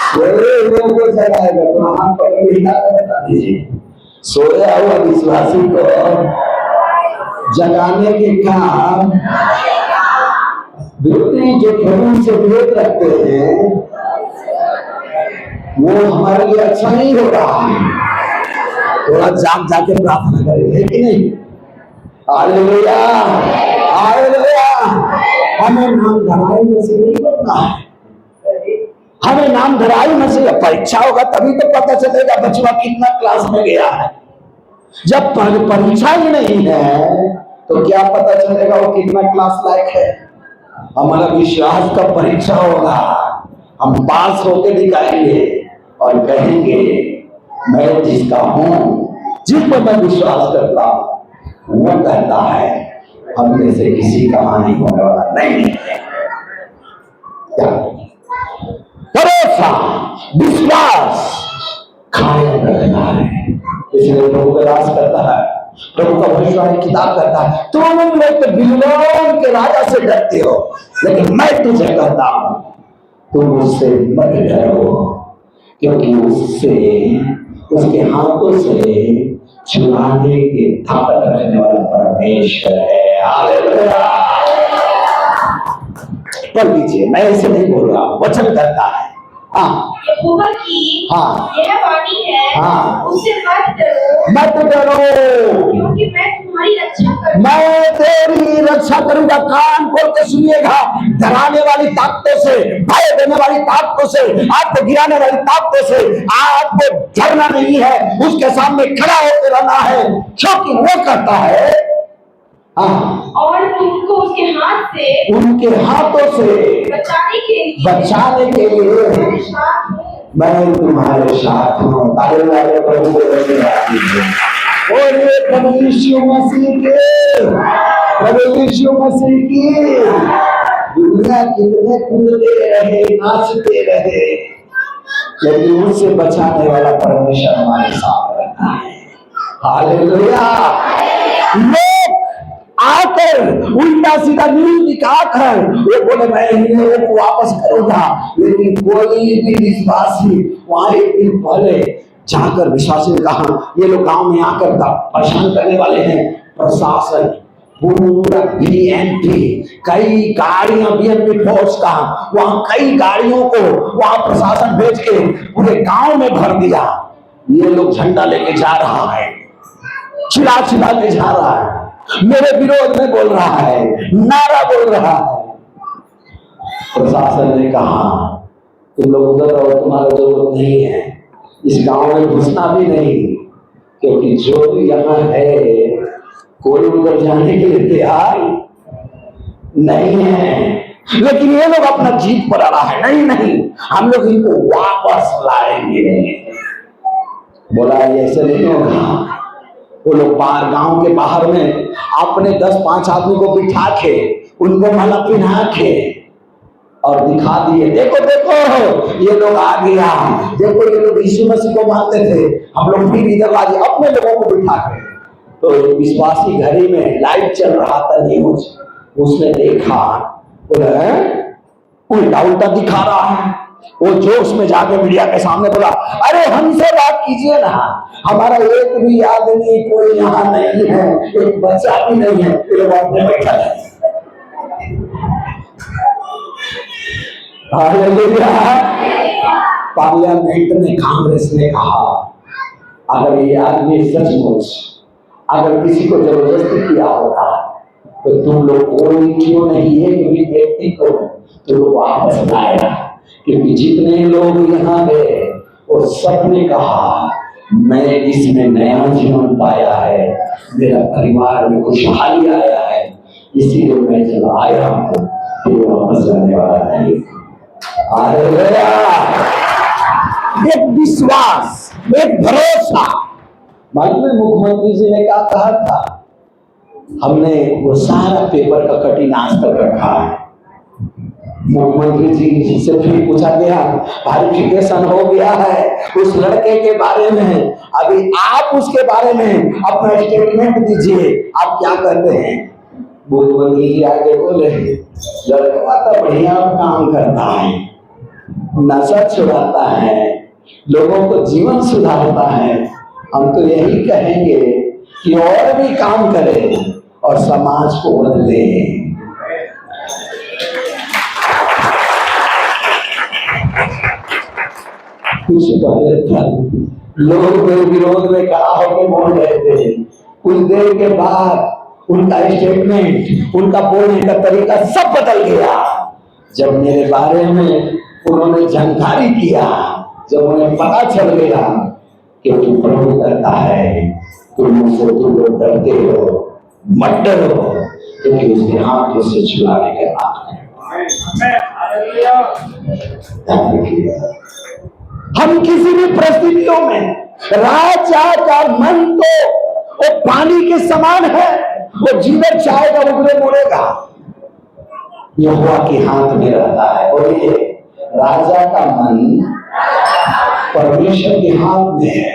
सोए लोगों को जगाएगा, तो हाथ पकड़ के बता दीजिए, सोया हुआ विश्वासी को जगाने के काम व्यक्ति जो प्रभु से विरोध रखते हैं, वो हमारे लिए अच्छा नहीं हो रहा है। थोड़ा जाके प्रार्थना करें, है कि नहीं? Hallelujah, hallelujah. हमें नाम धराई में से नहीं करना है, हमें नाम धराई में से। परीक्षा होगा तभी तो पता चलेगा बच्चा कितना क्लास में गया है। जब परीक्षा ही नहीं है तो क्या पता चलेगा वो कितना क्लास लायक है? हमारा विश्वास का परीक्षा होगा, हम पास होके दिखाएंगे और कहेंगे मैं जिसका हूं, जिस पर मैं विश्वास करता हूं, वो कहता है हम में से किसी का हानि होने वाला नहीं है। क्या भरोसा, विश्वास कायम रखना है। इसलिए प्रभु का दास करता है, प्रभु का भविष्यवाणी किताब करता है, तुम लोग तो बेबीलोन के राजा से डरते हो, लेकिन मैं तुझे कहता हूं तुम उससे मत डरो, क्योंकि उससे, उसके हाथों से छुड़ाने की ताकत रखने वाला परमेश्वर है। हालेलुया। पढ़ लीजिए, मैं ऐसे नहीं बोल रहा हूं, वचन करता है। यहोवा की हाँ, यह वाणी है, हाँ, उससे मत डरो, मत डरो, क्योंकि मैं तुम्हारी रक्षा करूंगा। मैं तेरी रक्षा करूंगा। कान खोल के सुनिएगा। डराने वाली ताकतों से, भय देने वाली ताकतों से, आपको गिराने वाली ताकतों से आपको डरना नहीं है, उसके सामने खड़ा होकर रहना है, क्योंकि वो कहता है और तुमको उसके हाथ से, उनके हाथों से बचाने के लिए मैं तुम्हारे साथ हूँ। ताले प्रभु को और ये प्रभु यीशु मसीह के, प्रभु यीशु मसीह की दुनिया कितने कूदते रहे, नाचते रहे, लेकिन उससे बचाने वाला परमेश्वर हमारे साथ रहता है। हालेलुया। लोग आकर उल्टा सीधा न्यूज दिखाकर वो बोले मैं इन लोगों को वापस करूंगा, लेकिन कोई भी विश्वासी वहां एक दिन पहले जाकर विश्वासी ने कहा ये लोग गांव में आकर परेशान करने वाले हैं। प्रशासन पूरा बीएमपी, कई गाड़ियां बीएमपी फोर्स का, वहां कई गाड़ियों को वहां प्रशासन भेज के पूरे गांव में भर दिया। ये लोग झंडा लेके जा रहा है, चिल्ला चिल्ला के जा रहा है, मेरे विरोध में बोल रहा है, नारा बोल रहा है। प्रशासन ने कहा तुम लोग उधर रहो, तुम्हारा जरूरत नहीं है, इस गांव में घुसना भी नहीं, क्योंकि जो भी यहाँ है कोई उधर जाने के लिए तैयार नहीं है। लेकिन ये लोग अपना जीत पर अड़ा है, नहीं नहीं हम लोग इनको वापस लाएंगे। बोला ऐसे नहीं होगा। वो लोग बाहर गांव के बाहर में अपने 10-5 आदमी को बिठा के उनको माला पिन्हा के और दिखा दिए, देखो देखो ये लोग आ गया, देखो ये लोग यीशु मसीह को मानते थे, हम लोग फिर इधर आ गए अपने लोगों को बिठा के। तो विश्वासी घड़ी में लाइव चल रहा था न्यूज, उसने देखा, बोला उल्टा उल्टा दिखा रहा है। वो जोश में जाके मीडिया के सामने बोला अरे हमसे बात कीजिए ना, हमारा एक भी आदमी कोई यहाँ नहीं है, एक बच्चा भी नहीं है, बैठा है। पार्लियामेंट में कांग्रेस ने कहा अगर ये आदमी सचमुच अगर किसी को जबरदस्ती किया होगा तो तुम लोग कोई क्यों नहीं है कि व्यक्ति को तो वापस लाएगा, क्योंकि जितने लोग यहाँ है वो सबने कहा मैं इसमें नया जीवन पाया है, मेरा परिवार में खुशहाली आया है, इसीलिए मैं जब आया हूँ तो वापस जाने वाला नहीं। एक विश्वास, एक भरोसा। मालूम है मुख्यमंत्री जी ने क्या कहा था, हमने वो सारा पेपर का कटिंग आज तक रखा है। मुख्यमंत्री जी से फिर पूछा गया वेरिफिकेशन हो गया है उस लड़के के बारे में, अभी आप उसके बारे में अपना स्टेटमेंट दीजिए, आप क्या कहते हैं। मुख्यमंत्री जी आगे बोले लड़का तो बढ़िया काम करता है, नशा छुड़ाता है, लोगों को जीवन सुधारता है, हम तो यही कहेंगे कि और भी काम करे और समाज को बदले। कुछ पहले तक लोग मेरे विरोध में खड़ा होकर बोल रहे थे, कुछ देर के बाद उनका स्टेटमेंट, उनका बोलने का तरीका सब बदल गया। जब मेरे बारे में उन्होंने जानकारी किया, जब उन्हें पता चल गया कि तू प्रभु करता है, तुम मुझसे तुम लोग डरते हो, मत डरो, क्योंकि उसके हाथ से छुड़ाने के हाथ है। हम किसी भी परिस्थितियों में, राजा का मन तो वो पानी के समान है, वो जिधर चाहेगा उधर मुड़ेगा, यहोवा के हाथ में रहता है। और ये राजा का मन परमेश्वर के हाथ में है,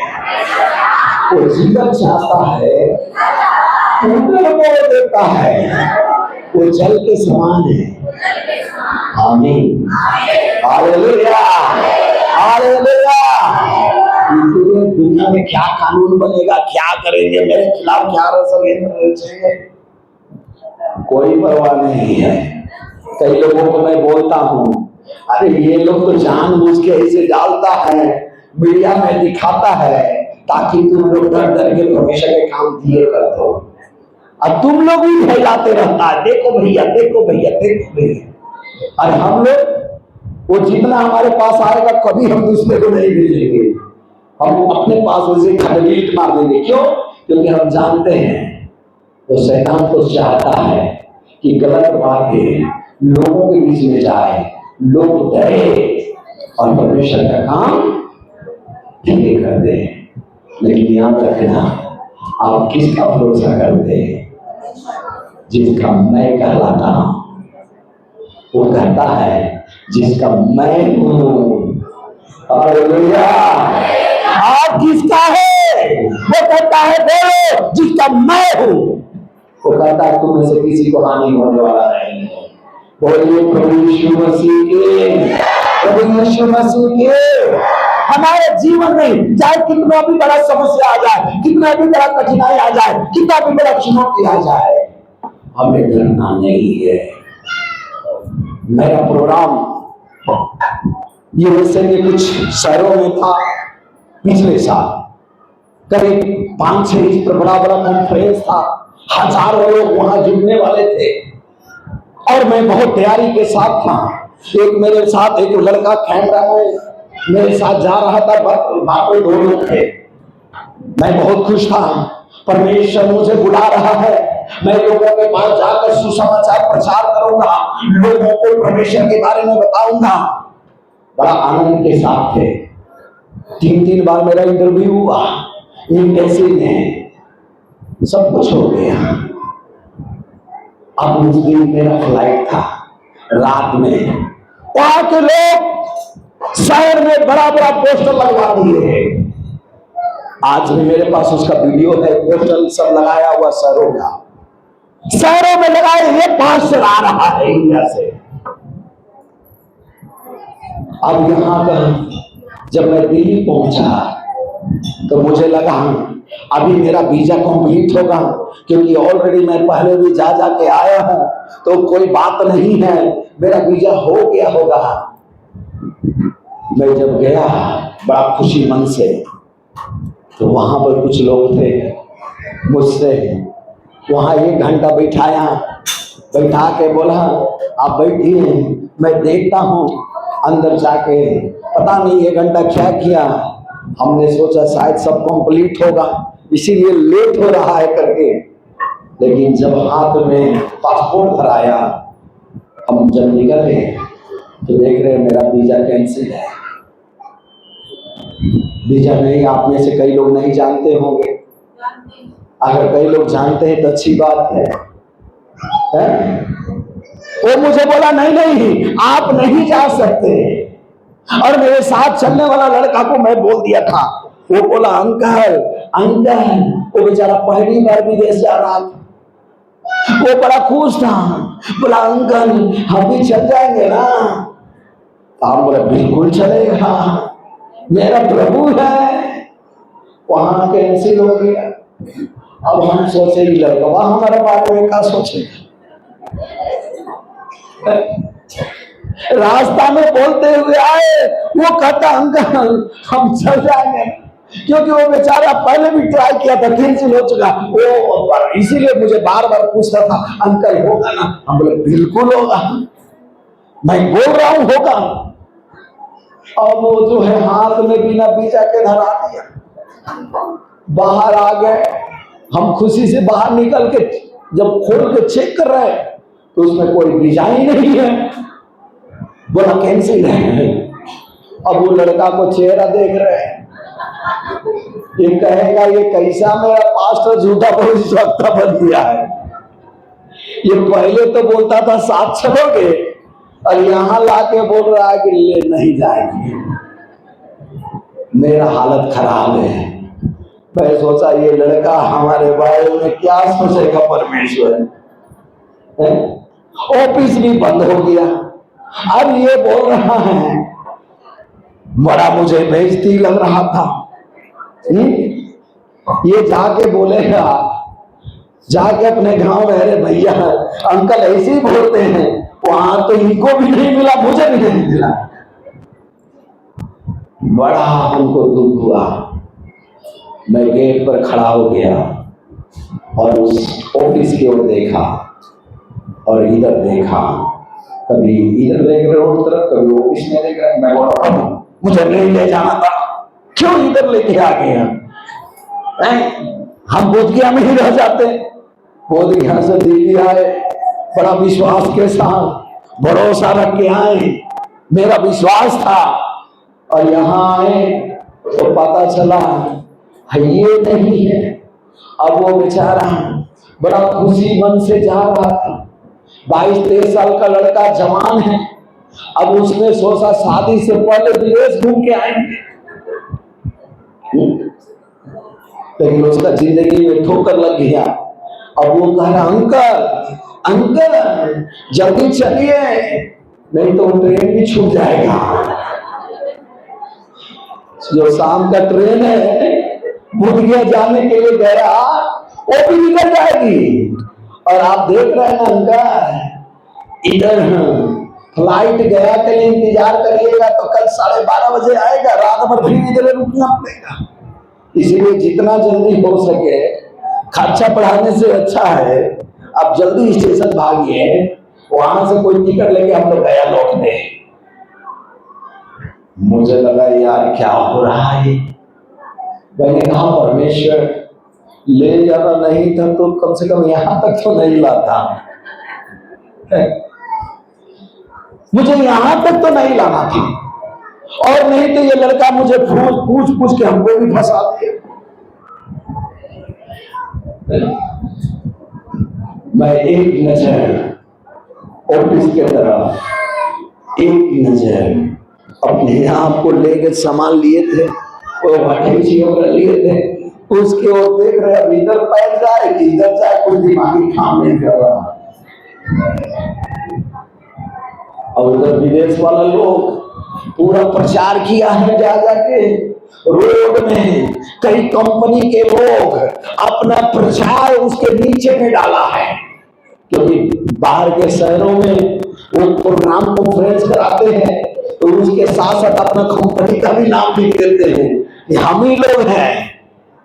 वो जिधर चाहता है उधर मोड़ देता है, वो जल के समान है। आमीन, हालेलुया, हालेलुया। दुनिया में क्या कानून बनेगा, क्या करेंगे, मेरे खिलाफ क्या षड्यंत्र रचेंगे, कोई परवाह नहीं है। कई लोगों को मैं बोलता हूँ अरे ये लोग तो जानबूझ के ऐसे डालता है, मीडिया में दिखाता है ताकि तुम लोग डर डर के परमेश्वर के काम दिए कर दो, और तुम लोग भी फैलाते रहता है, देखो भैया देखो भैया देखो भैया। और हम लोग वो जितना हमारे पास आएगा कभी हम दूसरे को नहीं भेजेंगे, हम अपने पास उसे डिलीट मार देंगे। क्यों? क्योंकि हम जानते हैं वो शैतान तो चाहता है कि गलत बातें लोगों के बीच में जाए, लोग डरे और परमेश्वर का काम धीरे कर दे। लेकिन याद रखना, आप किसका भरोसा करते हैं? जिसका मैं कहलाता हूं, वो कहता है जिसका मैं हूं। हालेलुया। आप किसका है? वो कहता है बोलो जिसका मैं हूं। वो कहता है तुम में से किसी को हानि होने वाला नहीं है। बोलिए प्रभु यीशु मसीह के, प्रभु यीशु मसीह के। हमारे जीवन में चाहे कितना भी बड़ा समस्या आ जाए, कितना भी बड़ा कठिनाई आ जाए, कितना भी बड़ा चुनौती आ जाए, हमें डरना नहीं है। मेरा प्रोग्राम यूएसए के कुछ शहरों में था पिछले साल, करीब 5-6 इंच पर बड़ा बड़ा कॉन्फ्रेंस था, हजारों लोग वहां जुड़ने वाले थे और मैं बहुत तैयारी के साथ था। एक मेरे साथ एक लड़का कैमरा में मेरे साथ जा रहा था, बाकी 2 लोग थे। मैं बहुत खुश था, परमेश्वर मुझे बुला रहा है, मैं लोगों के पास जाकर सुसमाचार प्रचार करूंगा, लोगों को परमेश्वर के बारे में बताऊंगा। बड़ा आनंद के साथ थे। 3 बार मेरा इंटरव्यू हुआ, एम्बेसी में सब कुछ हो गया। अब उस दिन मेरा फ्लाइट था रात में, वहां के लोग शहर में बड़ा बड़ा पोस्टर लगवा दिए। आज भी मेरे पास उसका वीडियो है, पोस्टर सब लगाया हुआ शहरों का, शहरों में लगाए, ये पास्टर आ रहा है इंडिया से। अब यहां का जब मैं दिल्ली पहुंचा तो मुझे लगा अभी मेरा वीजा कंप्लीट होगा, क्योंकि ऑलरेडी मैं पहले भी जा के आया हूं, तो कोई बात नहीं है, मेरा वीजा हो गया होगा। मैं जब गया बड़ा खुशी मन से, तो वहां पर कुछ लोग थे मुझसे, वहां 1 घंटा बैठा के बोला आप बैठिए, मैं देखता हूं। अंदर जाके पता नहीं 1 घंटा क्या किया, हमने सोचा शायद सब कंप्लीट होगा इसीलिए लेट हो रहा है करके, लेकिन जब हाथ में पासपोर्ट धराया, हम जब निकले तो देख रहे मेरा वीजा कैंसिल है। वीजा नहीं, आप में से कई लोग नहीं जानते होंगे, अगर कई लोग जानते हैं तो अच्छी बात है? वो मुझे बोला नहीं आप नहीं जा सकते, और मेरे साथ चलने वाला लड़का को मैं बोल दिया था, वो बोला अंकल, वो बेचारा पहली बार विदेश जा रहा था, वो बड़ा खुश था, बोला अंकल हम भी चल जाएंगे ना? आप बोला बिल्कुल चलेगा, मेरा प्रभु है। वहां कैंसिल हो गया। अब हम सोचे लड़का हमारे बारे में क्या सोचेगा। रास्ता में बोलते हुए आए, वो कहता अंकल हम चल जाएंगे, क्योंकि वो बेचारा पहले भी ट्राई किया था, कैंसिल हो चुका वो, इसीलिए मुझे बार बार पूछता था अंकल होगा ना? हम बोले बिल्कुल होगा, मैं बोल रहा हूं होगा। और वो जो है हाथ में बिना वीजा के धरा दिया, बाहर आ गए। हम खुशी से बाहर निकल के जब खोल के चेक कर रहे हैं तो उसमें कोई वीजा ही नहीं है, बोला कैंसिल है। अब वो लड़का को चेहरा देख रहे हैं, ये कहेगा ये कैसा मेरा पास्टर झूठा भविष्यवक्ता बन गया है। ये पहले तो बोलता था साथ चलोगे, और यहां लाके बोल रहा है कि ले नहीं जाएंगे। मेरा हालत खराब है। मैं सोचा ये लड़का हमारे बारे में क्या सोचेगा परमेश्वर। ऑफिस भी बंद हो गया, अब ये बोल रहा है, बड़ा मुझे बेइज्जती लग रहा था। ये जाके बोलेगा, जाके अपने गांव में, अरे भैया अंकल ऐसे ही बोलते हैं, वहां तो इनको भी नहीं मिला, मुझे भी नहीं मिला। बड़ा हमको दुख हुआ। मैं गेट पर खड़ा हो गया और उस ऑफिस की ओर देखा और इधर देखा, कभी इधर देख रहे रोड तरफ, कभी ऑफिस में देख रहे। मैं बोला मुझे नहीं ले जाना था, क्यों इधर लेके आ गए हम बोधगया में ही रह जाते। बोधगया से दिल्ली आए, बड़ा विश्वास के साथ भरोसा रख के आए, मेरा विश्वास था। और यहाँ आए तो पता चला ये नहीं है। अब वो बेचारा बड़ा खुशी मन से जा रहा था, 22-23 साल का लड़का जवान है। अब उसने सोचा शादी से पहले विदेश घूम के आएंगे, लेकिन उसका जिंदगी में ठोकर लग गया अब वो कह रहा अंकल अंकल जल्दी चलिए, नहीं तो ट्रेन भी छूट जाएगा। जो शाम का ट्रेन है बोधगया जाने के लिए गया, वो भी निकल जाएगी। और आप देख रहे हैं ना अंकल, इधर फ्लाइट गया के लिए इंतजार करिएगा तो कल 12:30 बजे आएगा, रात भर फिर इधर रुकना पड़ेगा। इसीलिए जितना जल्दी हो सके, खर्चा बढ़ाने से अच्छा है आप जल्दी स्टेशन भागिए, वहां से कोई टिकट लेके हम लोग गया लौटने। मुझे लगा यार क्या हो रहा है। मैंने कहा परमेश्वर ले जाना नहीं था तो कम से कम यहां तक तो नहीं लाता, मुझे यहां तक तो नहीं लाना थी। और नहीं तो ये लड़का मुझे पूछ पूछ के हमको भी फंसा दिया। मैं एक नजर ऑफिस के तरफ, एक नजर अपने आप को लेकर सामान लिए थे, वो भट्टी वगैरह लिए थे, उसके ओर देख रहे अब इधर पैर जाए कि इधर जाए, कोई दिमागी काम नहीं कर रहा। और उधर विदेश वाला लोग पूरा प्रचार किया है, जा जाके रोड में कई कंपनी के लोग अपना प्रचार उसके नीचे में डाला है, क्योंकि बाहर के शहरों में वो प्रोग्राम कॉन्फ्रेंस कराते हैं तो उसके साथ साथ अपना कंपनी का भी नाम लिख देते हैं कि हम ही लोग हैं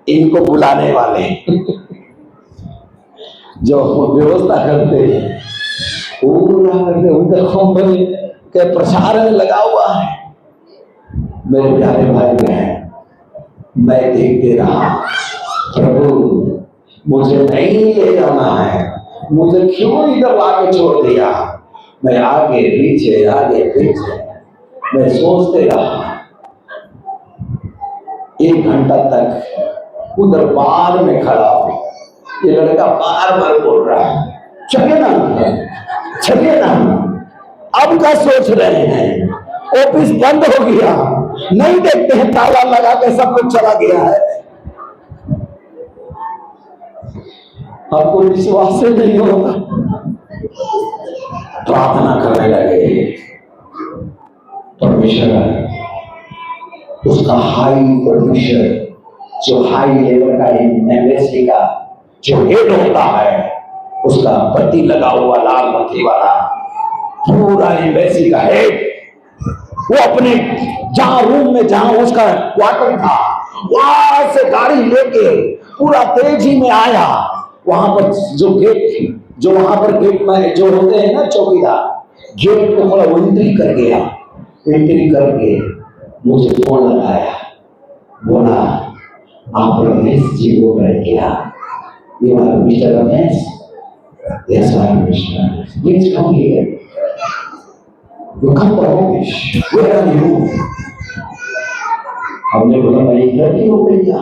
इनको बुलाने वाले। जो व्यवस्था करते हैं पूरा करके उनका कंपनी के प्रचार में लगा हुआ है। मेरे प्यारे भाई बहन, मैं देखते रहा प्रभु मुझे नहीं ले जाना है, मुझे क्यों इधर लाके छोड़ दिया। मैं आगे पीछे मैं सोचते रहा। 1 घंटा तक उधर बाहर में खड़ा हूं, ये लड़का बार बार बोल रहा है चलिए ना। अब क्या सोच रहे हैं, ऑफिस बंद हो गया, नहीं देखते हैं ताला लगा के सब लोग चला गया है। आपको विश्वास से नहीं होगा, प्रार्थना करने लगे परमेश्वर। उसका हाई प्रोड्यूसर, जो हाई लेवल का एम्बेसी का जो हेड होता है, उसका पति लगा हुआ लाल बत्ती वाला पूरा एम्बेसी का हेड, वो अपने जहां रूम में जहां उसका क्वार्टर था वहां से गाड़ी लेके पूरा तेजी में आया। वहां पर जो गेट थी, जो वहां पर गेट में जो होते हैं ना चौकीदार, गेट को थोड़ा एंट्री कर गया। एंट्री करके मुझे फोन लगाया, बोला आप रमेश जी को कर किया, you are Mr. Ramesh? Yes, I am Mr. Ramesh. Please come here. You come to office. Where are you? हमने बोला मैं इधर ही हूँ भैया।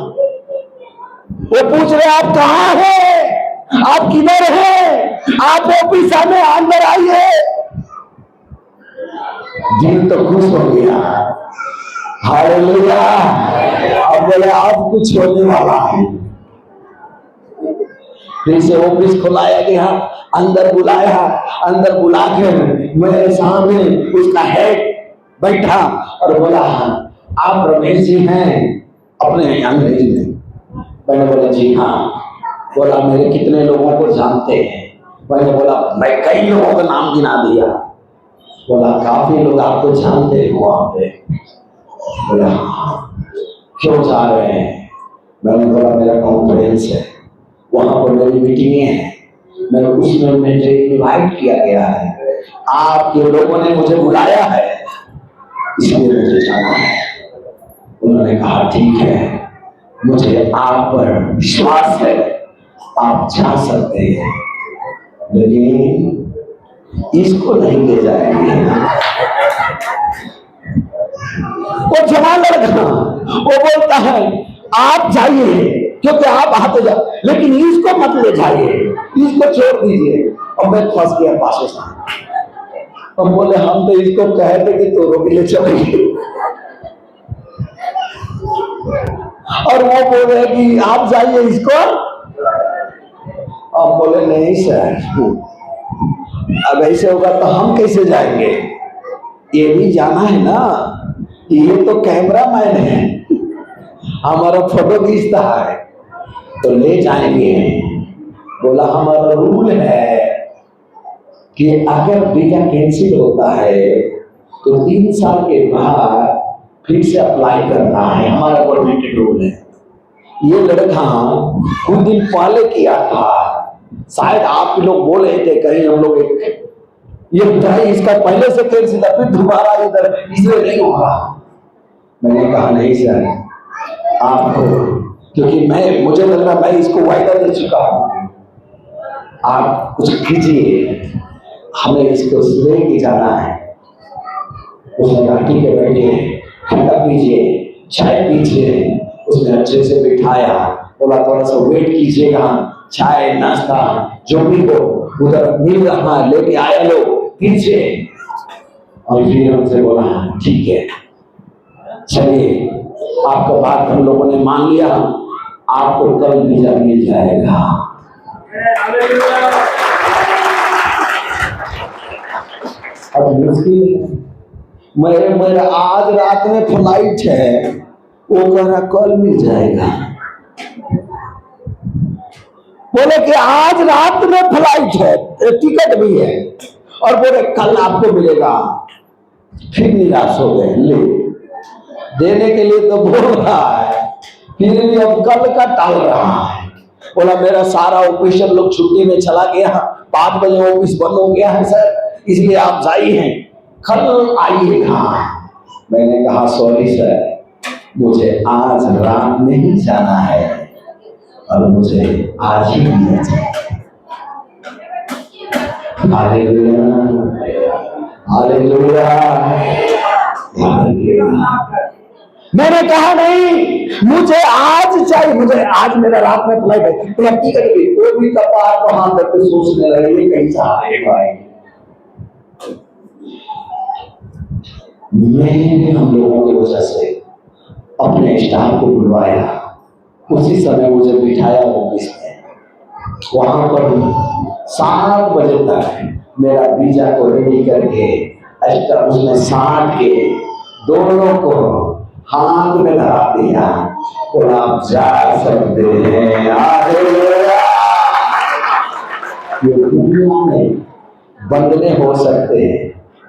वो पूछ रहे आप कहाँ हैं, आप किधर हैं, आप ऑफिस में अंदर आइए। दिल तो खुश हो गया, हालेलुया। अब बोले अब कुछ होने वाला है। फिर से ऑफिस खुलाया गया, अंदर बुलाया, अंदर बुला कर मेरे सामने उसका हेड बैठा और बोला आप रमेश जी हैं, अपने अंग्रेजी में। मैंने बोला जी हाँ। बोला मेरे कितने लोगों को जानते हैं। मैंने बोला मैं कई लोगों का नाम गिना दिया। बोला काफी लोग आपको जानते हैं वहां पे। बोला क्यों जा रहे हैं। मैंने बोला मेरा कॉन्फ्रेंस है, वहां पर मेरी मीटिंगें हैं, मैं उसमें मुझे इनवाइट किया गया है, आपके लोगों ने मुझे बुलाया है, इसलिए मुझे जाना है। उन्होंने कहा ठीक है, मुझे आप पर विश्वास है, आप जा सकते हैं, लेकिन इसको नहीं ले जाएंगे। वो जवान लड़का वो बोलता है आप जाइए क्योंकि आप आते जाओ, लेकिन इसको मत ले जाइए, इसको छोड़ दीजिए। और मैं फंस गया पाकिस्तान। हम बोले हम तो इसको कहते कि तो रोक ले चलेंगे, और वो बोल रहे कि आप जाइए इसको अब बोले नहीं सर, अब ऐसे होगा तो हम कैसे जाएंगे, ये भी जाना है ना, ये तो कैमरा मैन है, हमारा फोटो खींचता है तो ले जाएंगे। बोला हमारा रूल है कि अगर वीजा कैंसिल होता है तो 3 साल के बाद फिर से अप्लाई करना है, हमारा गवर्नमेंट रूल है। ये लड़का कुछ दिन पहले किया था, शायद आप लोग बोल रहे थे कहीं हम लोग ये बताइए इसका पहले से कैंसिल है, फिर दोबारा इधर इसलिए नहीं होगा। मैंने कहा नहीं सर आपको, क्योंकि मुझे लग रहा मैं इसको वायदा दे चुका हूं, आप कुछ कीजिए, हमें इसको लेके जाना है। उसने कहा ठीक है बैठिए, ठंडा पीजिए, चाय पीजिए। उसने अच्छे से बिठाया, बोला थोड़ा सा वेट कीजिएगा, चाय नाश्ता जो भी हो उधर मिल रहा है लेके आया लो पीछे। और फिर हमसे बोला ठीक है चलिए, आपका बात हम लोगों ने मान लिया, आपको कल वीजा मिल जाएगा। अब मुश्किल मेरा आज रात में फ्लाइट है, वो कह रहा कल मिल जाएगा। बोले कि आज रात में फ्लाइट है, टिकट भी है, और बोले कल आपको मिलेगा। फिर निराश हो गए, ले देने के लिए तो बोल रहा है, फिर भी अब कल का टाल रहा है। बोला मेरा सारा ऑफिसर लोग छुट्टी में चला गया, 5 बजे ऑफिस बंद हो गया है सर, इसलिए आप जाइए, कल आइएगा। मैंने कहा सॉरी सर, मुझे आज रात में ही जाना है और मुझे आज ही मिलना चाहिए। Hallelujah, hallelujah, hallelujah. मैंने कहा नहीं मुझे आज चाहिए, मुझे आज मेरा रात में फ्लाइट है, तो टिकट भी वो भी कपार को हाथ रख के सोचने लगे कैसा आएगा। मैंने हम लोगों की वजह से अपने स्टाफ को बुलवाया, उसी समय मुझे बिठाया ऑफिस में, वहां पर 7 बजे तक मेरा वीजा को रेडी करके उसमें साथ के दोनों को हाथ में धरा दिया, और आप जा सकते हैं। ये दुनिया में बंधने हो सकते हैं,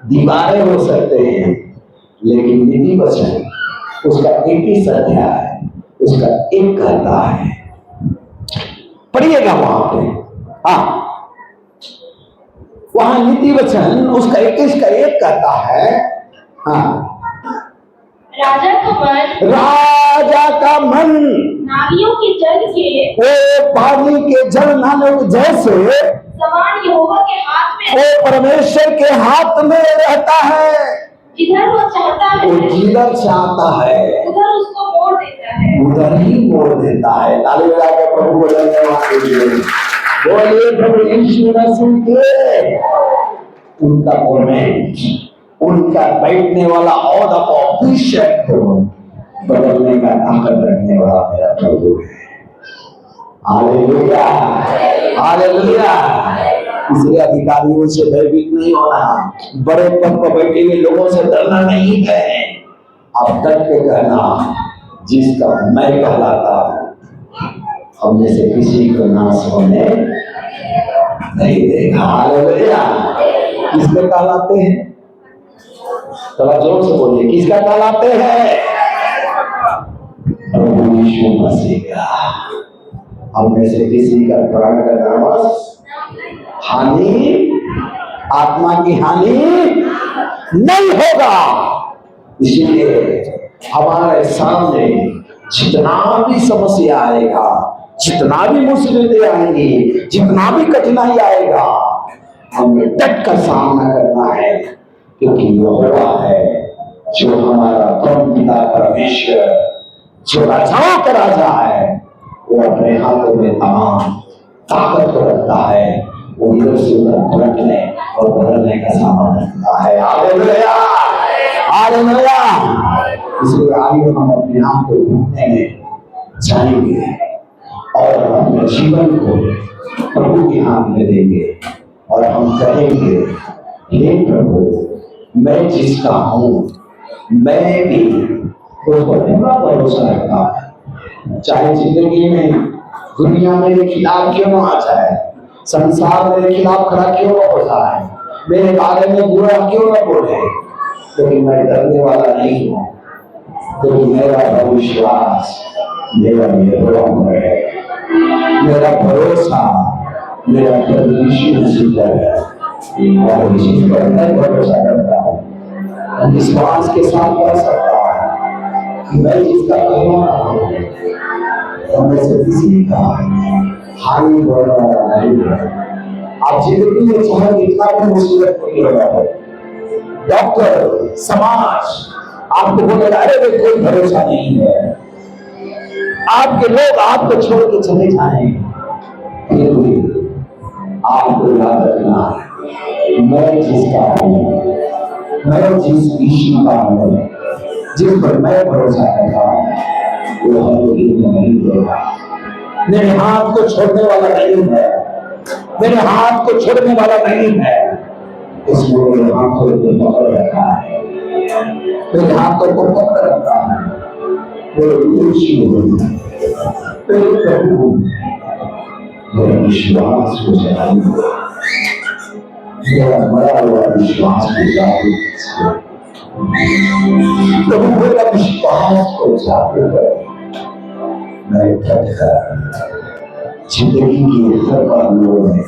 दीवारें हो सकते हैं, लेकिन निधि वचन उसका एक ही सत्य है, उसका एक कहता है। पढ़िएगा वहां पे, हाँ वहां नीति वचन उसका 21 का 1 कहता है। हाँ, राजा का मन नालियों के जल के, वो पानी के जल नालियों के जैसे समान यहोवा के हाथ में, वो परमेश्वर के हाथ में रहता है। जिधर वो चाहता है, वो जिधर चाहता है उधर उसको मोड़ देता है, उधर ही मोड़ देता है। ताली बजा के प्रभु को धन्यवाद दीजिए, बोलिए प्रभु यीशु मसीह के। उनका गवर्नमेंट, उनका बैठने वाला औहदा को अभिषेक को बदलने का ताकत रखने वाला मेरा प्रभु है। Hallelujah, hallelujah. इसलिए अधिकारियों से भयभीत नहीं होना, बड़े पद पर बैठे हुए लोगों से डरना नहीं है। आप डट के कहना जिसका मैं कहलाता हूं, हम में से किसी को नाश होने नहीं देगा। हालेलुया। किसके कहलाते हैं? थोड़ा जोर से बोलिए, किसका कहलाते हैं? प्रभु यीशु मसीह का। हम में से किसी का प्राण का नाश, हानि, आत्मा की हानि नहीं होगा। इसलिए हमारे सामने जितना भी समस्या आएगा, जितना भी मुश्किलें आएंगी, जितना भी कठिनाई आएगा, हमें डट कर सामना करना है, क्योंकि यहोवा है जो हमारा परम पिता परमेश्वर, जो राजाओं का राजा है। वो अपने हाथों में तमाम ताकत को रखता है, वो इधर से उधर पलटने और बदलने का सामान रखता है। Hallelujah, hallelujah. इसलिए आइए हम अपने आप को ढूंढने में जाएंगे, और अपने जीवन को प्रभु के हाथ में देंगे और हम कहेंगे, हे प्रभु, मैं जिसका हूं मैं भी उस पर पूरा भरोसा रखता हूं। चाहे जिंदगी में दुनिया मेरे खिलाफ क्यों ना आ जाए, संसार मेरे खिलाफ खड़ा क्यों ना हो जाए, मेरे बारे में बुरा क्यों ना बोले, लेकिन मैं डरने वाला नहीं हूं, क्योंकि मेरा विश्वास मेरा निर्भर है, मेरा भरोसा मेरा परमेश्वर मसीह पर है और इसी पर मैं भरोसा करता हूं। विश्वास के साथ कह सकता हूं कि मैं जिसका कहना हूं मैं से किसी का हानि होने वाला नहीं है। आप जिंदगी में चाहे कितना भी मुसीबत क्यों लगा हो, डॉक्टर समाज आपको बोलेगा अरे वे कोई भरोसा नहीं है, आपके लोग आपको छोड़ के चले जाएं, फिर भी आपको याद रखना है, मैं जिसका हूं, मैं जिस ईश्वर का हूं, जिस पर मैं भरोसा करता हूं वो हमें गिरने नहीं देगा। मेरे हाथ को छोड़ने वाला नहीं है, मेरे हाथ को छोड़ने वाला नहीं है, इसलिए मेरे हाथों को पकड़ रखा है, मेरे हाथों को पकड़ रखा है, प्रभु मेरा विश्वास को जागरूक, मेरा मरा हुआ विश्वास को जागरूक, प्रभु मेरा विश्वास को जागरूक। मैं जिंदगी की हर पहलुओं में